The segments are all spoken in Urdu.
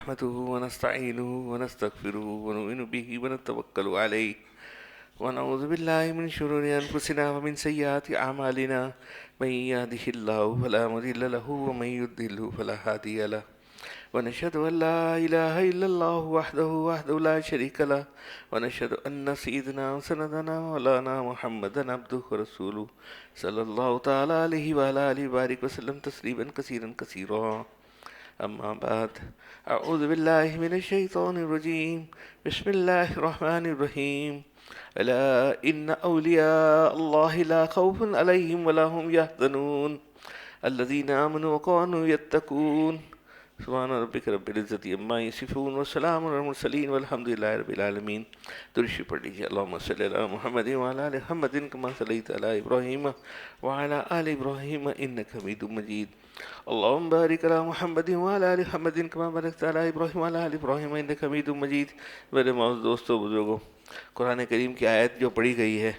نحمده ونستعينه ونستغفره ونؤمن به ونتوكل عليه ونعوذ بالله من شرور أنفسنا ومن سيئات أعمالنا من يهده الله فلا مضل له ومن يضلل فلا هادي له ونشهد أن لا إله إلا الله وحده لا شريك له ونشهد أن سيدنا وسندنا مولانا محمدا عبده ورسوله صلى الله تعالى عليه وعلى آله وبارك وسلم تسليما كثيرا كثيرا. أما بعد، أعوذ بالله من الشيطان الرجيم. بسم الله الرحمن الرحيم. ألا إن أولياء الله لا خوف عليهم ولا هم يحزنون الذين آمنوا وكانوا يتقون. سبحان ربك رب العزة عما يصفون وسلام على المرسلين والحمد لله رب العالمين. درشی پڑھ لیجیے. اللهم صل على محمد وعلى آل محمد كما صليت على إبراهيم وعلى آل إبراهيم إنك حميد مجيد. اللهم بارك على محمد وعلى آل محمد كما باركت على إبراهيم وعلى آل إبراهيم إنك حميد مجيد. میرے معزز دوستو بزرگوں، قرآن کریم کی آیت جو پڑھی گئی ہے،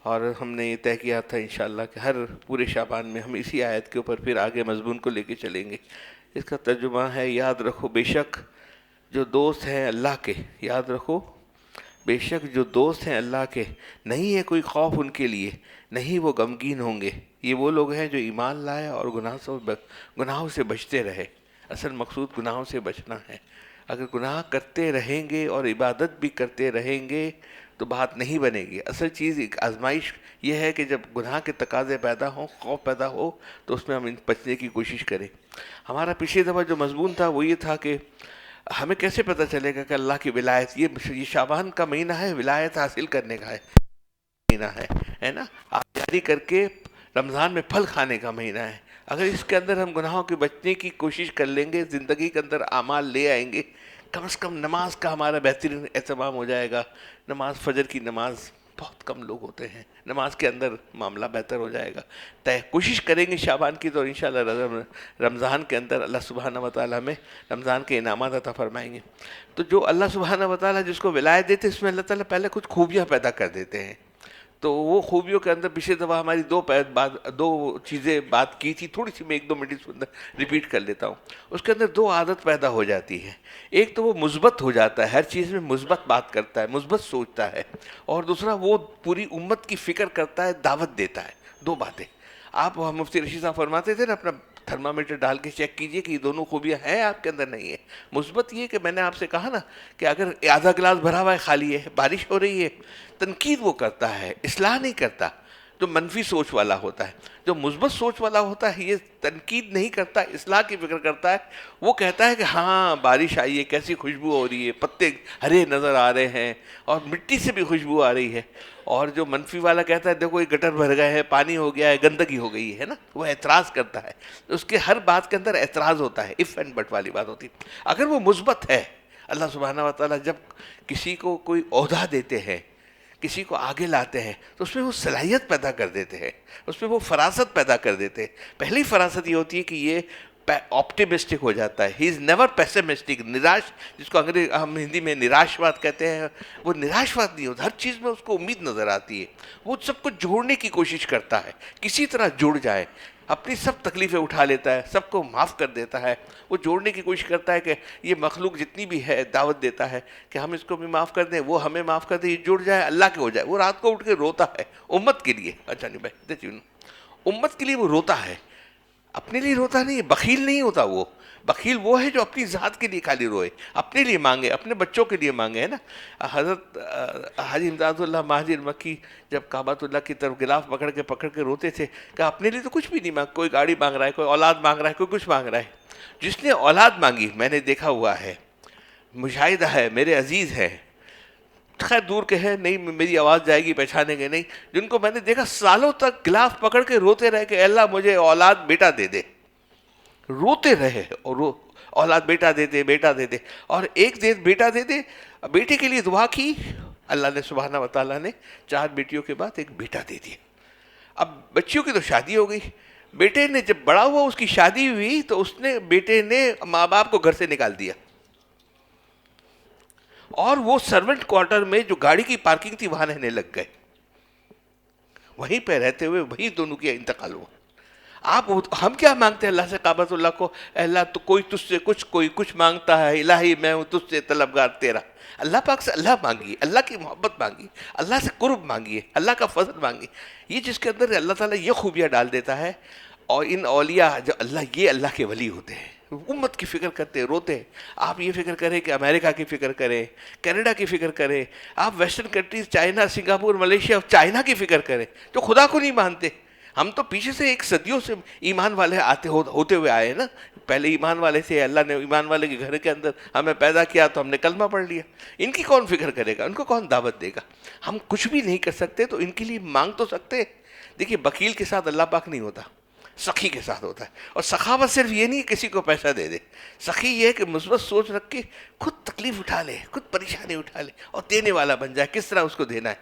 اور ہم نے یہ طے کیا تھا انشاءاللہ کہ ہر پورے شعبان میں ہم اسی آیت کے اوپر پھر آگے مضمون کو لے کے چلیں گے. اس کا ترجمہ ہے: یاد رکھو بے شک جو دوست ہیں اللہ کے، یاد رکھو بے شک جو دوست ہیں اللہ کے، نہیں ہے کوئی خوف ان کے لیے، نہیں وہ غمگین ہوں گے. یہ وہ لوگ ہیں جو ایمان لائے اور گناہوں سے بچتے رہے. اصل مقصود گناہوں سے بچنا ہے. اگر گناہ کرتے رہیں گے اور عبادت بھی کرتے رہیں گے تو بات نہیں بنے گی. اصل چیز ایک آزمائش یہ ہے کہ جب گناہ کے تقاضے پیدا ہوں، خوف پیدا ہو، تو اس میں ہم بچنے کی کوشش کریں. ہمارا پچھلی دفعہ جو مضمون تھا وہ یہ تھا کہ ہمیں کیسے پتہ چلے گا کہ اللہ کی ولایت، یہ شعبان کا مہینہ ہے، ولایت حاصل کرنے کا مہینہ ہے نا. آپ جاری کر کے رمضان میں پھل کھانے کا مہینہ ہے. اگر اس کے اندر ہم گناہوں کے بچنے کی کوشش کر لیں گے، زندگی کے اندر اعمال لے آئیں گے، کم از کم نماز کا ہمارا بہترین اہتمام ہو جائے گا. نماز فجر کی نماز بہت کم لوگ ہوتے ہیں، نماز کے اندر معاملہ بہتر ہو جائے گا. کوشش کریں گے شعبان کی، تو انشاءاللہ رمضان کے اندر اللہ سبحانہ وتعالی ہمیں رمضان کے انعامات عطا فرمائیں گے. تو جو اللہ سبحانہ وتعالی جس کو ولایت دیتے، اس میں اللہ تعالیٰ پہلے کچھ خوبیاں پیدا کر دیتے ہیں. تو وہ خوبیوں کے اندر پچھلے دفعہ ہماری دو چیزیں بات کی تھی، تھوڑی سی میں 1-2 منٹ اس اندر ریپیٹ کر لیتا ہوں. اس کے اندر 2 عادت پیدا ہو جاتی ہے. ایک تو وہ مثبت ہو جاتا ہے، ہر چیز میں مثبت بات کرتا ہے، مثبت سوچتا ہے. اور دوسرا وہ پوری امت کی فکر کرتا ہے، دعوت دیتا ہے. 2 باتیں. آپ مفتی رشید صاحب فرماتے تھے نا، اپنا تھرمامیٹر ڈال کے چیک کیجئے کہ یہ دونوں خوبیاں ہیں آپ کے اندر. نہیں ہے. مثبت یہ کہ میں نے آپ سے کہا نا کہ اگر آدھا گلاس بھرا ہوا ہے، خالی ہے، بارش ہو رہی ہے، تنقید وہ کرتا ہے، اصلاح نہیں کرتا. جو منفی سوچ والا ہوتا ہے، جو مثبت سوچ والا ہوتا ہے، یہ تنقید نہیں کرتا، اصلاح کی فکر کرتا ہے. وہ کہتا ہے کہ ہاں بارش آئی ہے، کیسی خوشبو ہو رہی ہے، پتے ہرے نظر آ رہے ہیں اور مٹی سے بھی خوشبو آ رہی ہے. اور جو منفی والا کہتا ہے دیکھو یہ گٹر بھر گئے ہیں، پانی ہو گیا ہے، گندگی ہو گئی ہے نا، وہ اعتراض کرتا ہے. اس کے ہر بات کے اندر اعتراض ہوتا ہے، اف اینڈ بٹ والی بات ہوتی ہے. اگر وہ مثبت ہے، اللہ سبحانہ وتعالیٰ جب کسی کو کوئی عہدہ دیتے ہیں، کسی کو آگے لاتے ہیں، تو اس میں وہ صلاحیت پیدا کر دیتے ہیں، اس میں وہ فراست پیدا کر دیتے ہیں. پہلی فراست یہ ہوتی ہے کہ یہ آپٹیمسٹک ہو جاتا ہے. ہی از نیور پیسمسٹک. نراش، جس کو ہم ہندی میں نراشواد کہتے ہیں، وہ نراشواد نہیں ہوتا. ہر چیز میں اس کو امید نظر آتی ہے. وہ سب کو جوڑنے کی کوشش کرتا ہے، کسی طرح جڑ جائے. اپنی سب تکلیفیں اٹھا لیتا ہے، سب کو معاف کر دیتا ہے. وہ جوڑنے کی کوشش کرتا ہے کہ یہ مخلوق جتنی بھی ہے دعوت دیتا ہے کہ ہم اس کو بھی معاف کر دیں، وہ ہمیں معاف کر دیں، یہ جڑ جائے، اللہ کے ہو جائے. وہ رات کو اٹھ کے روتا ہے امت کے لیے. اچھا نہیں بھائی، امت کے لیے وہ روتا ہے، اپنے لیے روتا نہیں. بخیل نہیں ہوتا وہ. بخیل وہ ہے جو اپنی ذات کے لیے خالی روئے، اپنے لیے مانگے، اپنے بچوں کے لیے مانگے، ہے نا. حضرت حاجی امداد اللہ مہاجر مکی جب کعبۃ اللہ کی طرف غلاف پکڑ کے روتے تھے کہ اپنے لیے تو کچھ بھی نہیں مانگ، کوئی گاڑی مانگ رہا ہے، کوئی اولاد مانگ رہا ہے، کوئی کچھ مانگ رہا ہے. جس نے اولاد مانگی، میں نے دیکھا ہوا ہے، مشاہدہ ہے، میرے عزیز ہے، خیر دور کے ہیں، نہیں میری آواز جائے گی پہچانے گے نہیں، جن کو میں نے دیکھا سالوں تک گلاف پکڑ کے روتے رہے کہ اے اللہ مجھے اولاد بیٹا دے دے. روتے رہے اور اولاد بیٹا دے دے، بیٹا دے دے. اور ایک بیٹا دے دے، بیٹے کے لیے دعا کی، اللہ نے سبحانہ وتعالیٰ نے 4 بیٹیوں کے بعد ایک بیٹا دے دیا. اب بچیوں کی تو شادی ہو گئی. بیٹے نے جب بڑا ہوا، اس کی شادی ہوئی، تو بیٹے نے ماں باپ کو گھر سے نکال دیا، اور وہ سرونٹ کوارٹر میں جو گاڑی کی پارکنگ تھی وہاں رہنے لگ گئے. وہیں پہ رہتے ہوئے وہیں دونوں کا انتقال ہوا. ہم کیا مانگتے ہیں اللہ سے کعبۃ اللہ کو؟ اے اللہ تو کوئی تجھ سے کچھ، کوئی کچھ مانگتا ہے، الہی میں ہوں تجھ سے طلبگار تیرا. اللہ پاک سے اللہ مانگیے، اللہ کی محبت مانگیے، اللہ سے قرب مانگیے، اللہ کا فضل مانگیے. یہ جس کے اندر اللہ تعالیٰ یہ خوبیاں ڈال دیتا ہے. اور ان اولیاء جو یہ اللہ کے ولی ہوتے ہیں، امت کی فکر کرتے ہیں، روتے ہیں. آپ یہ فکر کریں کہ امریکہ کی فکر کریں، کینیڈا کی فکر کریں، آپ western countries China, Singapore, Malaysia, China کی فکر کریں جو خدا کو نہیں مانتے. ہم تو پیچھے سے ایک صدیوں سے ایمان والے ہوتے ہوئے آئے ہیں نا. پہلے ایمان والے تھے، اللہ نے ایمان والے کے گھر کے اندر ہمیں پیدا کیا تو ہم نے کلمہ پڑھ لیا. ان کی کون فکر کرے گا؟ ان کو کون دعوت دے گا؟ ہم کچھ بھی نہیں کر سکتے تو ان کے لیے مانگ تو سکتے ہیں. دیکھیے بخیل کے ساتھ اللہ پاک نہیں ہوتا، سخی کے ساتھ ہوتا ہے. اور سخاوت صرف یہ نہیں کسی کو پیسہ دے دے. سخی یہ ہے کہ مثبت سوچ رکھ کے خود تکلیف اٹھا لے، خود پریشانی اٹھا لے اور دینے والا بن جائے. کس طرح اس کو دینا ہے؟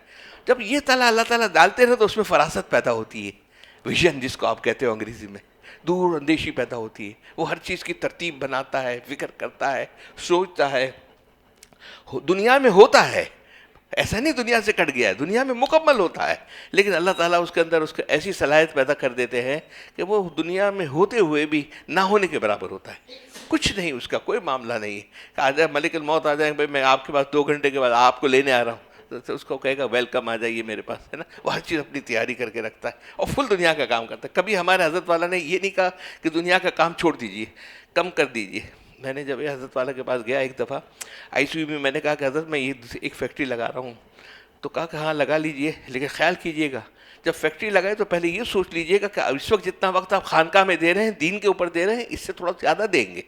جب یہ اللہ تعالیٰ ڈالتے رہے تو اس میں فراست پیدا ہوتی ہے. ویژن جس کو آپ کہتے ہو انگریزی میں، دور اندیشی پیدا ہوتی ہے. وہ ہر چیز کی ترتیب بناتا ہے، فکر کرتا ہے، سوچتا ہے. دنیا میں ہوتا ہے، ایسا نہیں دنیا سے کٹ گیا ہے، دنیا میں مکمل ہوتا ہے. لیکن اللہ تعالیٰ اس کے اندر اس کو ایسی صلاحیت پیدا کر دیتے ہیں کہ وہ دنیا میں ہوتے ہوئے بھی نہ ہونے کے برابر ہوتا ہے. کچھ نہیں، اس کا کوئی معاملہ نہیں ہے کہ آ جائے ملک الموت آ جائیں، بھائی میں آپ کے پاس 2 گھنٹے کے بعد آپ کو لینے آ رہا ہوں، تو اس کو کہے گا ویلکم، آ جائیے میرے پاس، ہے نا. وہ ہر چیز اپنی تیاری کر کے رکھتا ہے اور فل دنیا کا کام کرتا ہے. کبھی ہمارے حضرت والا نے یہ نہیں کہا کہ دنیا کا کام چھوڑ دیجیے، کم کر دیجیے. میں نے جب یہ حضرت والا کے پاس گیا ایک دفعہ ICU میں، میں نے کہا کہ حضرت میں یہ ایک فیکٹری لگا رہا ہوں. تو کہا کہ ہاں لگا لیجئے، لیکن خیال کیجئے گا جب فیکٹری لگائے تو پہلے یہ سوچ لیجئے گا کہ اس وقت جتنا وقت آپ خانقاہ میں دے رہے ہیں، دین کے اوپر دے رہے ہیں، اس سے تھوڑا زیادہ دیں گے.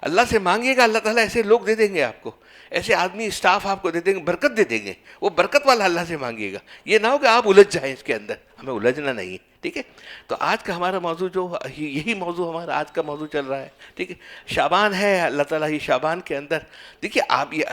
اللہ سے مانگیے گا، اللہ تعالیٰ ایسے لوگ دے دیں گے آپ کو، ایسے آدمی اسٹاف آپ کو دے دیں گے، برکت دے دیں گے. وہ برکت والا اللہ سے مانگیے گا. یہ نہ ہو کہ آپ الجھ جائیں اس کے اندر، ہمیں الجھنا نہیں ہے. ٹھیک ہے. تو آج کا ہمارا موضوع جو یہی موضوع ہمارا آج کا موضوع چل رہا ہے. ٹھیک ہے. شعبان ہے. اللہ تعالیٰ یہ شعبان کے اندر دیکھیے، آپ یہ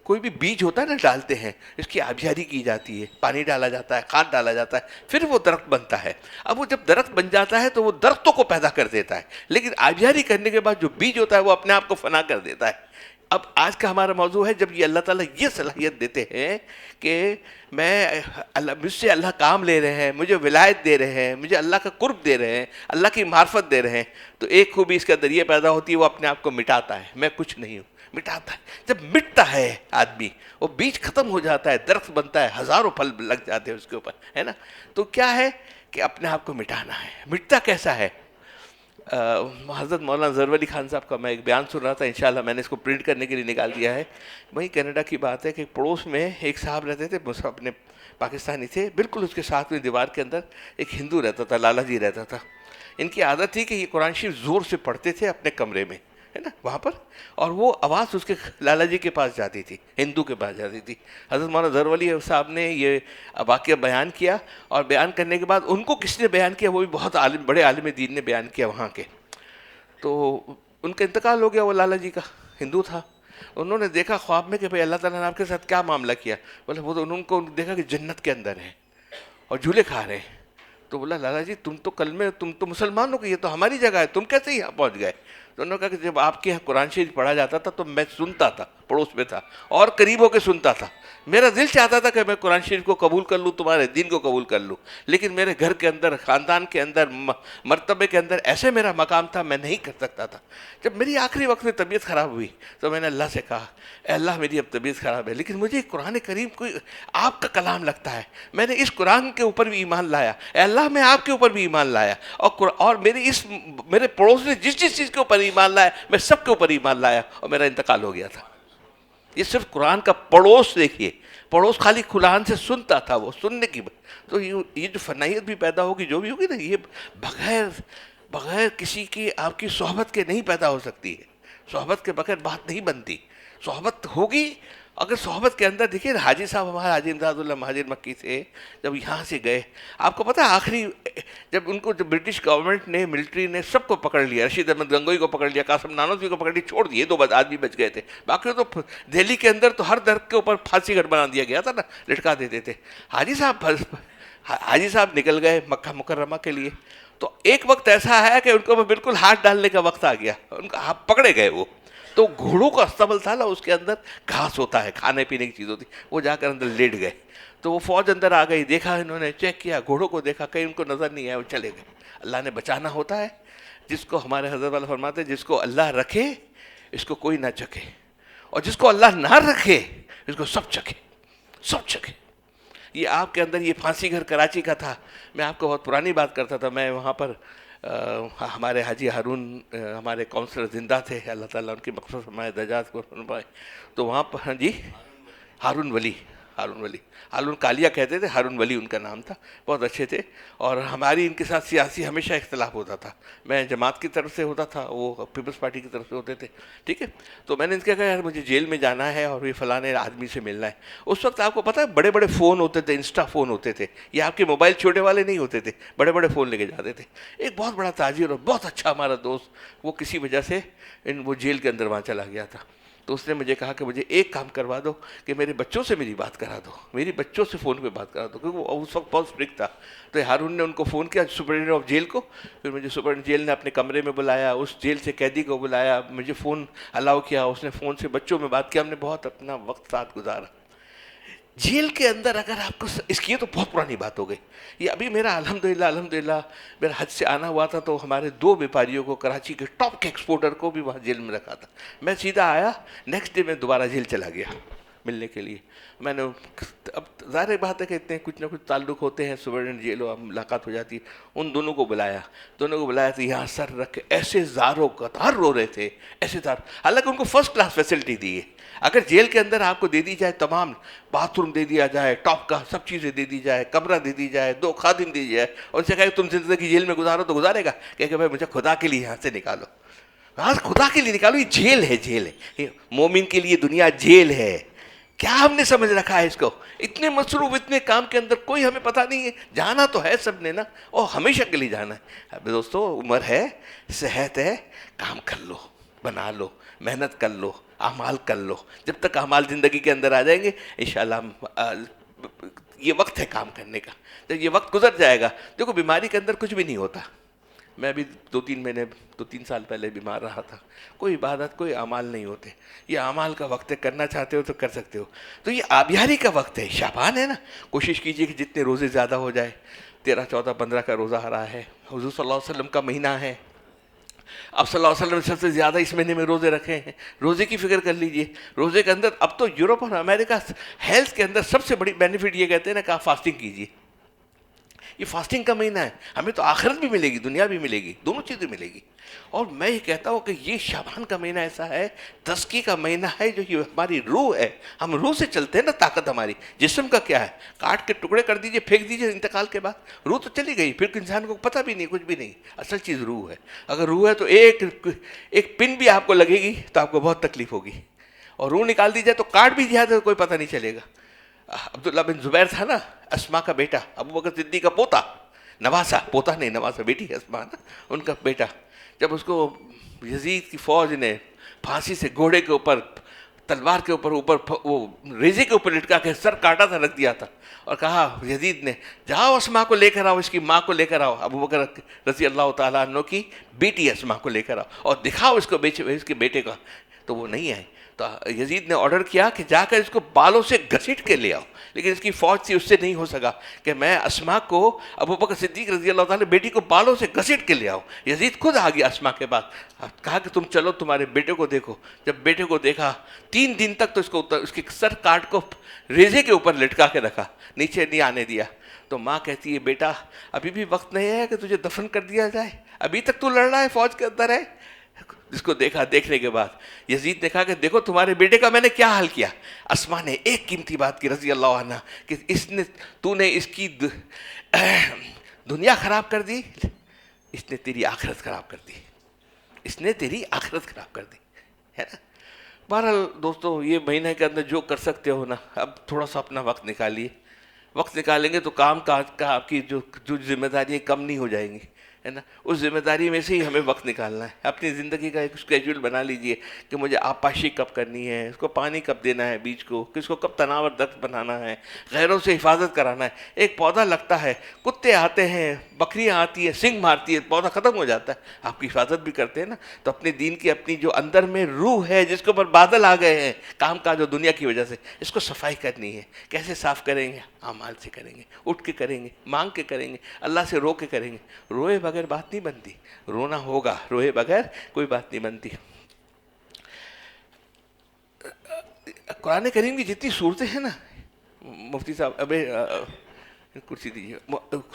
کوئی بھی بیج ہوتا ہے نا، ڈالتے ہیں، اس کی آبیاری کی جاتی ہے، پانی ڈالا جاتا ہے، کھاد ڈالا جاتا ہے، پھر وہ درخت بنتا ہے. اب وہ جب درخت بن جاتا ہے تو وہ درختوں کو پیدا کر دیتا ہے، لیکن آبیاری کرنے کے بعد جو بیج ہوتا ہے وہ اپنے آپ کو فنا کر دیتا ہے. اب آج کا ہمارا موضوع ہے، جب یہ اللہ تعالیٰ یہ صلاحیت دیتے ہیں کہ مجھ سے اللہ کام لے رہے ہیں، مجھے ولایت دے رہے ہیں، مجھے اللہ کا قرب دے رہے ہیں، اللہ کی معرفت دے رہے ہیں، تو ایک خوبی اس کے اندر یہ پیدا ہوتی ہے، وہ اپنے آپ کو مٹاتا ہے. میں کچھ نہیں ہوں، مٹاتا ہے. جب مٹتا ہے آدمی، وہ بیج ختم ہو جاتا ہے، درخت بنتا ہے، ہزاروں پھل لگ جاتے ہیں اس کے اوپر، ہے نا. تو کیا ہے کہ اپنے آپ کو مٹانا ہے. مٹتا کیسا ہے؟ حضرت مولانا ظفر علی خان صاحب کا میں ایک بیان سن رہا تھا، انشاءاللہ میں نے اس کو پرنٹ کرنے کے لیے نکال دیا ہے. وہیں کینیڈا کی بات ہے کہ پڑوس میں ایک صاحب رہتے تھے، اپنے پاکستانی تھے. بالکل اس کے ساتھ میں دیوار کے اندر ایک ہندو رہتا تھا، لالا جی رہتا تھا. ان کی عادت تھی کہ یہ قرآن شریف زور سے پڑھتے تھے اپنے کمرے میں، ہے نا، وہاں پر، اور وہ آواز اس کے لالا جی کے پاس جاتی تھی، ہندو کے پاس جاتی تھی. حضرت مولانا ظفر علی صاحب نے یہ واقعہ بیان کیا، اور بیان کرنے کے بعد ان کو کس نے بیان کیا؟ وہ بھی بہت عالم، بڑے عالم دین نے بیان کیا وہاں کے. تو ان کا انتقال ہو گیا، وہ لالا جی کا، ہندو تھا. انہوں نے دیکھا خواب میں کہ بھئی اللہ تعالیٰ نے آپ کے ساتھ کیا معاملہ کیا؟ بولے وہ تو انہوں کو دیکھا کہ جنت کے اندر ہیں اور جھولے کھا رہے ہیں. تو بولا لالا جی تم تو کل میں، تم تو مسلمان ہو، کہ یہ تو ہماری جگہ ہے، تم کیسے یہاں پہنچ گئے؟ تو انہوں نے کہا کہ جب آپ کے یہاں قرآن شریف پڑھا جاتا تھا تو میں سنتا تھا، پڑوس میں تھا اور قریب ہو کے سنتا تھا. میرا دل چاہتا تھا کہ میں قرآن شریف کو قبول کر لوں، تمہارے دین کو قبول کر لوں، لیکن میرے گھر کے اندر، خاندان کے اندر، مرتبے کے اندر ایسے میرا مقام تھا، میں نہیں کر سکتا تھا. جب میری آخری وقت میں طبیعت خراب ہوئی تو میں نے اللہ سے کہا، اے اللہ میری اب طبیعت خراب ہے، لیکن مجھے قرآن کریم کوئی آپ کا کلام لگتا ہے، میں نے اس قرآن کے اوپر بھی ایمان لایا، اے اللہ میں آپ کے اوپر بھی ایمان لایا، اور میرے پڑوس نے جس چیز کے اوپر ایمان لایا میں سب کے اوپر ایمان لایا، اور میرا انتقال ہو گیا تھا. یہ صرف قرآن کا پڑوس. دیکھیے پڑوس خالی قرآن سے سنتا تھا، وہ سننے کی تو یہ جو فنائیت بھی پیدا ہوگی، جو بھی ہوگی نا، یہ بغیر کسی کی آپ کی صحبت کے نہیں پیدا ہو سکتی ہے. صحبت کے بغیر بات نہیں بنتی. صحبت ہوگی اگر صحبت کے اندر. دیکھیے حاجی صاحب ہمارے حاجی امداد اللہ مہاجر مکی سے جب یہاں سے گئے، آپ کو پتہ ہے آخری جب ان کو برٹش گورنمنٹ نے، ملٹری نے سب کو پکڑ لیا، رشید احمد گنگوئی کو پکڑ لیا، قاسم نانوتوی کو پکڑ لیا، چھوڑ دیے، 2 آدمی بچ گئے تھے. باقی تو دہلی کے اندر تو ہر درخت کے اوپر پھانسی گھر بنا دیا گیا تھا نا، لٹکا دیتے تھے. حاجی صاحب نکل گئے مکہ مکرمہ کے لیے. تو ایک وقت ایسا ہے کہ ان کو بالکل ہاتھ ڈالنے کا وقت آ گیا، ان کا ہاتھ پکڑے گئے. وہ تو گھوڑوں کا استبل تھا نا، اس کے اندر گھاس ہوتا ہے، کھانے پینے کی چیز ہوتی، وہ جا کر اندر لیٹ گئے. تو وہ فوج اندر آ گئی، دیکھا انہوں نے، چیک کیا، گھوڑوں کو دیکھا، کہیں ان کو نظر نہیں آیا، وہ چلے گئے. اللہ نے بچانا ہوتا ہے. جس کو ہمارے حضرت والا فرماتے ہیں جس کو اللہ رکھے اس کو کوئی نہ چکھے, اور جس کو اللہ نہ رکھے اس کو سب چکھے, سب چکھے. یہ آپ کے اندر یہ پھانسی گھر کراچی کا تھا. میں آپ کو بہت پرانی بات کرتا تھا, میں وہاں پر ہمارے حاجی ہارون ہمارے کونسلر زندہ تھے, اللہ تعالیٰ ان کی مغفرت فرمائے, درجات کو فرمائے. تو وہاں پر ہاں جی ہارون ولی, ہارون کالیا کہتے تھے, ہارون ولی ان کا نام تھا, بہت اچھے تھے. اور ہماری ان کے ساتھ سیاسی ہمیشہ اختلاف ہوتا تھا. میں جماعت کی طرف سے ہوتا تھا, وہ پیپلز پارٹی کی طرف سے ہوتے تھے, ٹھیک ہے. تو میں نے ان سے کہا یار مجھے جیل میں جانا ہے اور یہ فلاں آدمی سے ملنا ہے. اس وقت آپ کو پتہ ہے بڑے بڑے فون ہوتے تھے, انسٹا فون ہوتے تھے, یہ آپ کے موبائل چھوٹے والے نہیں ہوتے تھے, بڑے بڑے فون لے کے جاتے تھے. ایک بہت بڑا تاجر اور بہت اچھا ہمارا دوست, وہ کسی وجہ سے وہ جیل کے اندر وہاں چلا گیا تھا. تو اس نے مجھے کہا کہ مجھے ایک کام کروا دو کہ میرے بچوں سے میری بات کرا دو, میری بچوں سے فون پہ بات کرا دو, کیونکہ وہ اس وقت بہت اسٹرکٹ تھا. تو ہارون نے ان کو فون کیا, سپرنٹینڈنٹ آف جیل کو. پھر مجھے سپرنٹینڈنٹ جیل نے اپنے کمرے میں بلایا, اس جیل سے قیدی کو بلایا, مجھے فون الاؤ کیا, اس نے فون سے بچوں میں بات کیا, ہم نے بہت اپنا وقت ساتھ گزارا. جیل کے اندر اگر آپ کو اس کی تو بہت پرانی بات ہو گئی. یہ ابھی میرا الحمدللہ میرا حج سے آنا ہوا تھا, تو ہمارے 2 بیپاریوں کو کراچی کے ٹاپ کے ایکسپورٹر کو بھی وہاں جیل میں رکھا تھا. میں سیدھا آیا, نیکسٹ ڈے میں دوبارہ جیل چلا گیا ملنے کے لیے. میں نے اب ظاہر بات ہے کہ اتنے کچھ نہ کچھ تعلق ہوتے ہیں, سپرنٹینڈنٹ جیل و ملاقات ہو جاتی ہے. ان دونوں کو بلایا تو یہاں سر رکھ کے ایسے زاروں قطار رو رہے تھے, ایسے زار, حالانکہ ان کو فرسٹ کلاس فیسلٹی دی ہے. اگر جیل کے اندر آپ کو دے دی جائے, تمام باتھ روم دے دیا جائے, ٹاپ کا سب چیزیں دے دی جائے, کمرہ دے دی جائے, 2 خادم دے دی جائے, اور ان سے کہے تم زندگی جیل میں گزارو, تو گزارے گا کہ بھائی مجھے خدا کے لیے یہاں سے نکالو, ہاں خدا کے لیے نکالو. یہ جیل ہے, جیل ہے, مومن کے لیے دنیا جیل ہے. کیا ہم نے سمجھ رکھا ہے اس کو؟ اتنے مصروف, اتنے کام کے اندر کوئی ہمیں پتہ نہیں ہے. جانا تو ہے سب نے نا, اور ہمیشہ کے لیے جانا ہے. دوستو عمر ہے, صحت ہے, کام کر لو, بنا لو, محنت کر لو, اعمال کر لو. جب تک اعمال زندگی کے اندر آ جائیں گے انشاءاللہ یہ وقت ہے کام کرنے کا. جب یہ وقت گزر جائے گا, دیکھو بیماری کے اندر کچھ بھی نہیں ہوتا. میں ابھی 2-3 سال پہلے بیمار رہا تھا. کوئی عبادت, کوئی اعمال نہیں ہوتے. یہ اعمال کا وقت ہے, کرنا چاہتے ہو تو کر سکتے ہو. تو یہ آبیاری کا وقت ہے, شعبان ہے نا, کوشش کیجئے کہ جتنے روزے زیادہ ہو جائے. 13, 14, 15 کا روزہ آ رہا ہے, حضور صلی اللہ علیہ وسلم کا مہینہ ہے. اب صلی اللہ علیہ وسلم نے سب سے زیادہ اس مہینے میں روزے رکھے ہیں. روزے کی فکر کر لیجئے. روزے کے اندر اب تو یورپ اور امریکہ ہیلتھ کے اندر سب سے بڑی بینیفٹ یہ کہتے ہیں نا کہ آپ فاسٹنگ کیجئے. یہ فاسٹنگ کا مہینہ ہے, ہمیں تو آخرت بھی ملے گی, دنیا بھی ملے گی, دونوں چیزیں ملے گی. اور میں یہ کہتا ہوں کہ یہ شعبان کا مہینہ ایسا ہے, تزکی کا مہینہ ہے, جو یہ ہماری روح ہے. ہم روح سے چلتے ہیں نا, طاقت ہماری. جسم کا کیا ہے, کاٹ کے ٹکڑے کر دیجئے, پھینک دیجئے انتقال کے بعد, روح تو چلی گئی, پھر انسان کو پتہ بھی نہیں, کچھ بھی نہیں. اصل چیز روح ہے. اگر روح ہے تو ایک پن بھی آپ کو لگے گی تو آپ کو بہت تکلیف ہوگی, اور روح نکال دی جائے تو کاٹ بھی دیا تو کوئی پتہ نہیں چلے گا. عبداللہ بن زبیر تھا نا, اسما کا بیٹا, ابو بکر صدیق کا پوتا, نواسا, پوتا نہیں نواسا, بیٹی اسما نا, ان کا بیٹا. جب اس کو یزید کی فوج نے پھانسی سے گھوڑے کے اوپر, تلوار کے اوپر وہ ریزے کے اوپر لٹکا کے سر کاٹا تھا, رکھ دیا تھا, اور کہا یزید نے جاؤ اسما کو لے کر آؤ, اس کی ماں کو لے کر آؤ, ابو بکر رضی اللہ تعالیٰ عنہ کی بیٹی اسما کو لے کر آؤ, اور دکھاؤ اس کو اس کے بیٹے کا. تو وہ نہیں آئے. تو یزید نے آرڈر کیا کہ جا کر اس کو بالوں سے گھسیٹ کے لے آؤ, لیکن اس کی فوج سے اس سے نہیں ہو سکا کہ میں اسما کو, ابو بکر صدیق رضی اللہ تعالیٰ بیٹی کو بالوں سے گھسیٹ کے لے آؤ. یزید خود آ گیا اسما کے بعد, کہا کہ تم چلو تمہارے بیٹے کو دیکھو. جب بیٹے کو دیکھا, 3 دن تک تو اس کے سر کاٹ کو ریزے کے اوپر لٹکا کے رکھا, نیچے نہیں آنے دیا. تو ماں کہتی ہے بیٹا ابھی بھی وقت نہیں ہے کہ تجھے دفن کر دیا جائے, ابھی تک تو لڑ رہا ہے, فوج کے اندر ہے. جس کو دیکھا, دیکھنے کے بعد یزید نے کہا کہ دیکھو تمہارے بیٹے کا میں نے کیا حال کیا. اسما نے ایک قیمتی بات کی رضی اللہ عنہ, کہ تو نے اس کی دنیا خراب کر دی, اس نے تیری آخرت خراب کر دی, اس نے تیری آخرت خراب کر دی, ہے نا. بہرحال دوستو, یہ مہینے کے اندر جو کر سکتے ہو نا, اب تھوڑا سا اپنا وقت نکالیے. وقت نکالیں گے تو کام کا آپ کی جو ذمہ داریاں کم نہیں ہو جائیں گی, ہے نا. اس ذمہ داری میں سے ہی ہمیں وقت نکالنا ہے. اپنی زندگی کا ایک اسکیجول بنا لیجئے کہ مجھے آبپاشی کب کرنی ہے, اس کو پانی کب دینا ہے بیج کو, کس کو کب تناور درخت بنانا ہے, غیروں سے حفاظت کرانا ہے. ایک پودا لگتا ہے, کتے آتے ہیں, بکریاں آتی ہیں, سنگ مارتی ہے, پودا ختم ہو جاتا ہے. آپ کی حفاظت بھی کرتے ہیں نا. تو اپنے دین کی, اپنی جو اندر میں روح ہے, جس کے اوپر بادل آ گئے ہیں کام کاج اور دنیا کی وجہ سے, اس کو صفائی کرنی ہے. کیسے صاف کریں گے؟ اعمال سے کریں گے, اٹھ کے کریں گے, مانگ کے کریں گے, اللہ سے رو کے کریں گے. روئے بغیر بات نہیں بنتی، رونا ہوگا، روئے بغیر کوئی بات نہیں بنتی. قرآن کریم کی جتنی صورتیں ہیں نا مفتی صاحب، ابے کرسی دیجیے،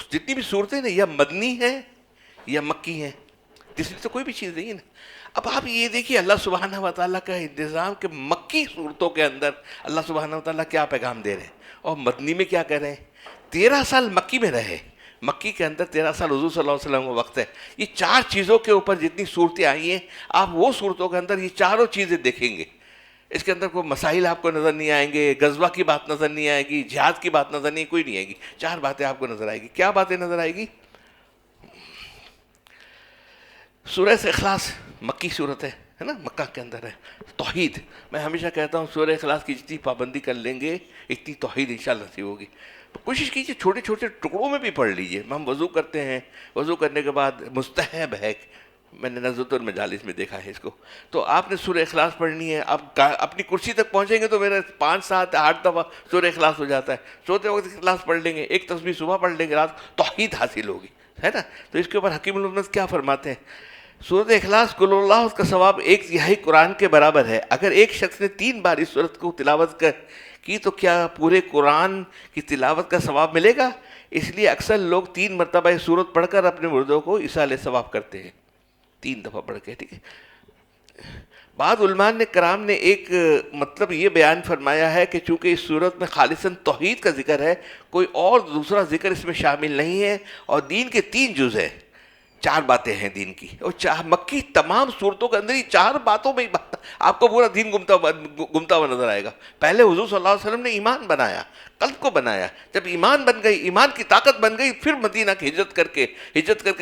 جتنی بھی صورتیں نا یا مدنی ہیں یا مکی ہیں، جس میں تو کوئی بھی چیز نہیں ہے نا. اب آپ یہ دیکھیے اللہ سبحانہ و تعالیٰ کا انتظام کہ مکی صورتوں کے اندر اللہ سبحانہ و تعالیٰ کیا پیغام دے رہے ہیں اور مدنی میں کیا کر رہے ہیں. 13 سال مکی میں رہے، مکی کے اندر 13 سال حضور صلی اللہ علیہ وسلم کا وقت ہے. یہ 4 چیزوں کے اوپر جتنی صورتیں آئی ہیں، آپ وہ صورتوں کے اندر یہ چاروں چیزیں دیکھیں گے. اس کے اندر کوئی مسائل آپ کو نظر نہیں آئیں گے، غزوہ کی بات نظر نہیں آئے گی، جہاد کی بات نظر نہیں، کوئی نہیں آئے گی. 4 باتیں آپ کو نظر آئے گی. کیا باتیں نظر آئے گی؟ سورہ اخلاص مکی صورت ہے نا، مکہ کے اندر ہے. توحید، میں ہمیشہ کہتا ہوں سورہ اخلاص کی جتنی پابندی کر لیں گے اتنی توحید انشاءاللہ نصیب ہوگی. کوشش کیجیے چھوٹے چھوٹے ٹکڑوں میں بھی پڑھ لیجیے. ہم وضو کرتے ہیں، وضو کرنے کے بعد مستحب ہے، میں نے نزلۃ المجالس میں دیکھا ہے اس کو، تو آپ نے سورہ اخلاص پڑھنی ہے. آپ اپنی کرسی تک پہنچیں گے تو میرا 5 7 8 دفعہ سورہ اخلاص ہو جاتا ہے. سوتے وقت اخلاص پڑھ لیں گے، ایک تسبیح صبح پڑھ لیں گے، رات توحید حاصل ہوگی، ہے نا. تو اس کے اوپر حکیم الامت کیا فرماتے ہیں؟ سورۃ اخلاص قل اللہ، اس کا ثواب 1/3 قرآن کے برابر ہے. اگر ایک شخص نے 3 بار اس سورت کو تلاوت کی تو کیا پورے قرآن کی تلاوت کا ثواب ملے گا؟ اس لیے اکثر لوگ 3 مرتبہ یہ سورت پڑھ کر اپنے مردوں کو ایصال ثواب کرتے ہیں، 3 دفعہ پڑھ کے. ٹھیک ہے. بعض علماء نے کرام نے ایک مطلب یہ بیان فرمایا ہے کہ چونکہ اس صورت میں خالصاً توحید کا ذکر ہے، کوئی اور دوسرا ذکر اس میں شامل نہیں ہے، اور دین کے 3 جز ہیں، 4 باتیں ہیں دین کی. اور مکی تمام صورتوں کے اندر ہی 4 باتوں میں ہی آپ کو پورا دین گمتا ہوا نظر آئے گا. پہلے حضور صلی اللہ علیہ وسلم نے ایمان بنایا، قلب کو بنایا. جب ایمان بن گئی، ایمان کی طاقت بن گئی، پھر مدینہ کی ہجرت کر کے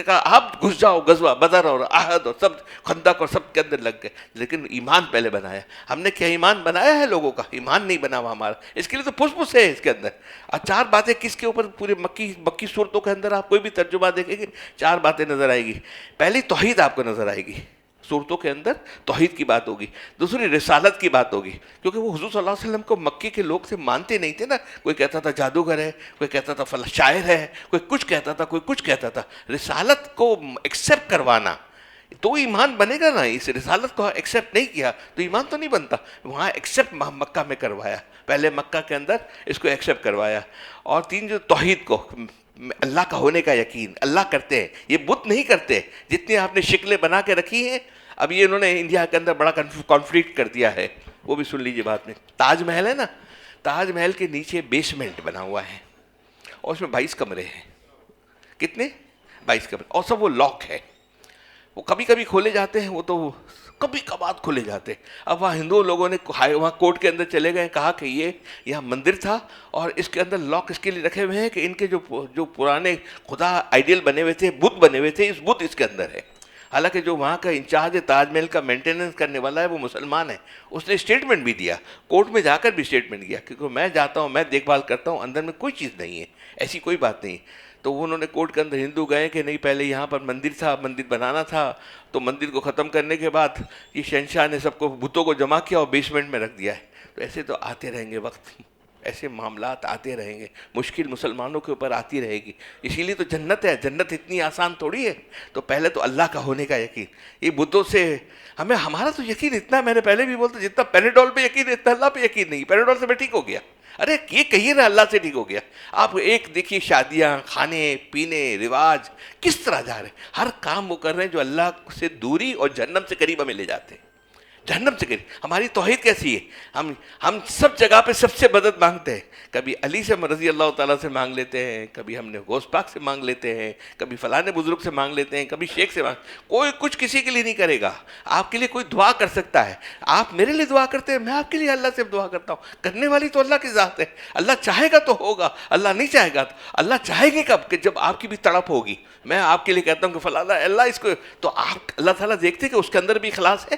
کہا آپ گھس جاؤ، غزوہ بدر اور احد اور سب خندق اور سب کے اندر لگ گئے. لیکن ایمان پہلے بنایا. ہم نے کیا ایمان بنایا ہے لوگوں کا؟ ایمان نہیں بنا ہوا ہمارا. اس کے لیے تو پھس ہے اس کے اندر. اور 4 باتیں کس کے اوپر؟ پورے مکی صورتوں کے اندر آپ کوئی بھی ترجمہ دیکھیں گے 4 باتیں نظر آئے گی. پہلی توحید آپ کو نظر آئے گی، صورتوں کے اندر توحید کی بات ہوگی. دوسری رسالت کی بات ہوگی، کیونکہ وہ حضور صلی اللہ علیہ وسلم کو مکی کے لوگ سے مانتے نہیں تھے نا. کوئی کہتا تھا جادوگر ہے، کوئی کہتا تھا فلاں شاعر ہے، کوئی کچھ کہتا تھا، کوئی کچھ کہتا تھا. رسالت کو ایکسیپٹ کروانا تو ایمان بنے گا نا. اس رسالت کو ایکسیپٹ نہیں کیا تو ایمان تو نہیں بنتا. وہاں ایکسیپٹ مکہ میں کروایا، پہلے مکہ کے اندر اس کو ایکسیپٹ کروایا. اور 3 جو توحید کو، اللہ کا ہونے کا یقین، اللہ کرتے ہیں، یہ بت نہیں کرتے. جتنی آپ نے شکلیں بنا کے رکھی ہیں، اب یہ انہوں نے انڈیا کے اندر بڑا کانفلکٹ کر دیا ہے، وہ بھی سن لیجیے بات میں. تاج محل ہے نا، تاج محل کے نیچے بیسمنٹ بنا ہوا ہے اور اس میں 22 کمرے ہیں. کتنے؟ 22 کمرے، اور سب وہ لاک ہے. وہ کبھی کبھی کھولے جاتے ہیں، وہ تو کبھی کبھار کھولے جاتے ہیں. اب وہاں ہندو لوگوں نے وہاں کورٹ کے اندر چلے گئے، کہا کہ یہ یہاں مندر تھا اور اس کے اندر لاک اس کے لیے رکھے ہوئے ہیں کہ ان کے جو پرانے خدا آئیڈیل بنے ہوئے تھے، بت بنے ہوئے تھے، اس بت اس کے اندر ہے. حالانکہ جو وہاں کا انچارج تاج محل کا مینٹیننس کرنے والا ہے وہ مسلمان ہے. اس نے اسٹیٹمنٹ بھی دیا، کورٹ میں جا کر بھی اسٹیٹمنٹ دیا، کیونکہ میں جاتا ہوں، میں دیکھ بھال کرتا ہوں، اندر میں کوئی چیز نہیں ہے، ایسی کوئی بات نہیں. تو انہوں نے کورٹ کے اندر ہندو گئے کہ نہیں پہلے یہاں پر مندر تھا، مندر بنانا تھا، تو مندر کو ختم کرنے کے بعد یہ شہنشاہ نے سب کو بتوں کو جمع کیا اور بیسمنٹ میں رکھ دیا ہے. تو ایسے تو آتے رہیں گے وقت، ایسے معاملات آتے رہیں گے، مشکل مسلمانوں کے اوپر آتی رہے گی. اسی لیے تو جنت ہے، جنت اتنی آسان تھوڑی ہے. تو پہلے تو اللہ کا ہونے کا یقین. یہ بتوں سے ہمارا تو یقین اتنا، میں نے پہلے بھی بولتا، جتنا پینیڈول پہ یقین اتنا اللہ پہ یقین نہیں. پینیڈول سے میں ٹھیک ہو گیا، ارے یہ کہیے نا اللہ سے ٹھیک ہو گیا. آپ ایک دیکھیے شادیاں، کھانے پینے، رواج کس طرح جا رہے ہیں. ہر کام وہ کر رہے ہیں جو اللہ سے دوری اور جہنم سے قریب ہمیں لے جاتے ہیں. جہنم سے قریب. ہماری توحید کیسی ہے؟ ہم سب جگہ پہ سب سے مدد مانگتے ہیں. کبھی علی سے رضی اللہ تعالیٰ سے مانگ لیتے ہیں، کبھی ہم نے غوث پاک سے مانگ لیتے ہیں، کبھی فلاں بزرگ سے مانگ لیتے ہیں، کبھی شیخ سے کوئی کچھ کسی کے لیے نہیں کرے گا. آپ کے لیے کوئی دعا کر سکتا ہے، آپ میرے لیے دعا کرتے ہیں، میں آپ کے لیے اللہ سے دعا کرتا ہوں. کرنے والی تو اللہ کی ذات ہے. اللہ چاہے گا تو ہوگا، اللہ نہیں چاہے گا تو اللہ چاہے گی کب؟ کہ جب آپ کی بھی تڑپ ہوگی. میں آپ کے لیے کہتا ہوں کہ فلاں اللہ اس کو، تو آپ اللہ تعالیٰ دیکھتے کہ اس کے اندر بھی اخلاص ہے،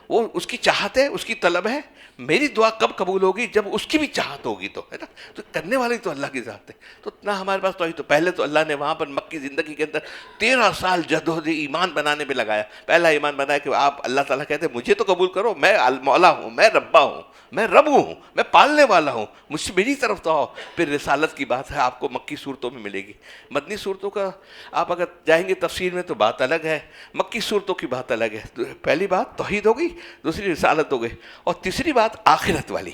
وہ اس کی چاہت ہے، اس کی طلب ہے. میری دعا کب قبول ہوگی؟ جب اس کی بھی چاہت ہوگی، تو ہے نا. تو کرنے والی تو اللہ کی ذات ہے. تو اتنا ہمارے پاس تو پہلے تو اللہ نے وہاں پر مکی زندگی کے اندر 13 سال جدوجہد ایمان بنانے پہ لگایا. پہلا ایمان بنایا کہ آپ اللہ تعالیٰ کہتے ہیں مجھے تو قبول کرو، میں المولا ہوں، میں ربا ہوں، میں رب ہوں، میں پالنے والا ہوں، مجھ سے میری طرف تو آؤ۔ پھر رسالت کی بات ہے آپ کو مکی صورتوں میں ملے گی، مدنی صورتوں کا آپ اگر جائیں گے تفسیر میں تو بات الگ ہے، مکی صورتوں کی بات الگ ہے۔ پہلی بات توحید ہو گئی، دوسری رسالت ہو گئی، اور تیسری بات آخرت والی،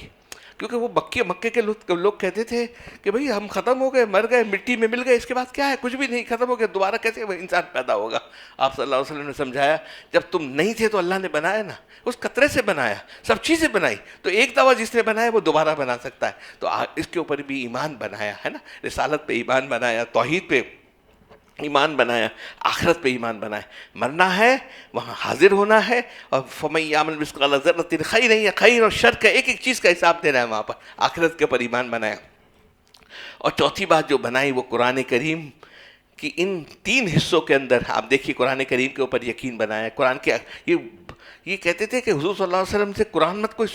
کیونکہ وہ مکے کے لوگ کہتے تھے کہ بھئی ہم ختم ہو گئے، مر گئے، مٹی میں مل گئے، اس کے بعد کیا ہے؟ کچھ بھی نہیں، ختم ہو گیا، دوبارہ کیسے وہ انسان پیدا ہوگا؟ آپ صلی اللہ علیہ وسلم نے سمجھایا جب تم نہیں تھے تو اللہ نے بنایا نا، اس قطرے سے بنایا، سب چیزیں بنائی، تو ایک دفعہ جس نے بنایا وہ دوبارہ بنا سکتا ہے، تو اس کے اوپر بھی ایمان بنایا ہے نا، رسالت پہ ایمان بنایا، توحید پہ ایمان بنایا، آخرت پہ ایمان بنایا، مرنا ہے وہاں حاضر ہونا ہے، اور فَمَن يَعْمَلْ مِثْقَالَ ذَرَّةٍ خَيْرًا يَرَهُ، خیر اور شر کا ایک ایک چیز کا حساب دینا ہے وہاں پر، آخرت کے اوپر ایمان بنایا۔ اور چوتھی بات جو بنائی وہ قرآن کریم کی ان 3 حصوں کے اندر آپ دیکھیے قرآن کریم کے اوپر یقین بنایا۔ قرآن کے یہ کہتے تھے کہ حضور صلی اللہ علیہ وسلم سے قرآن مت کوئی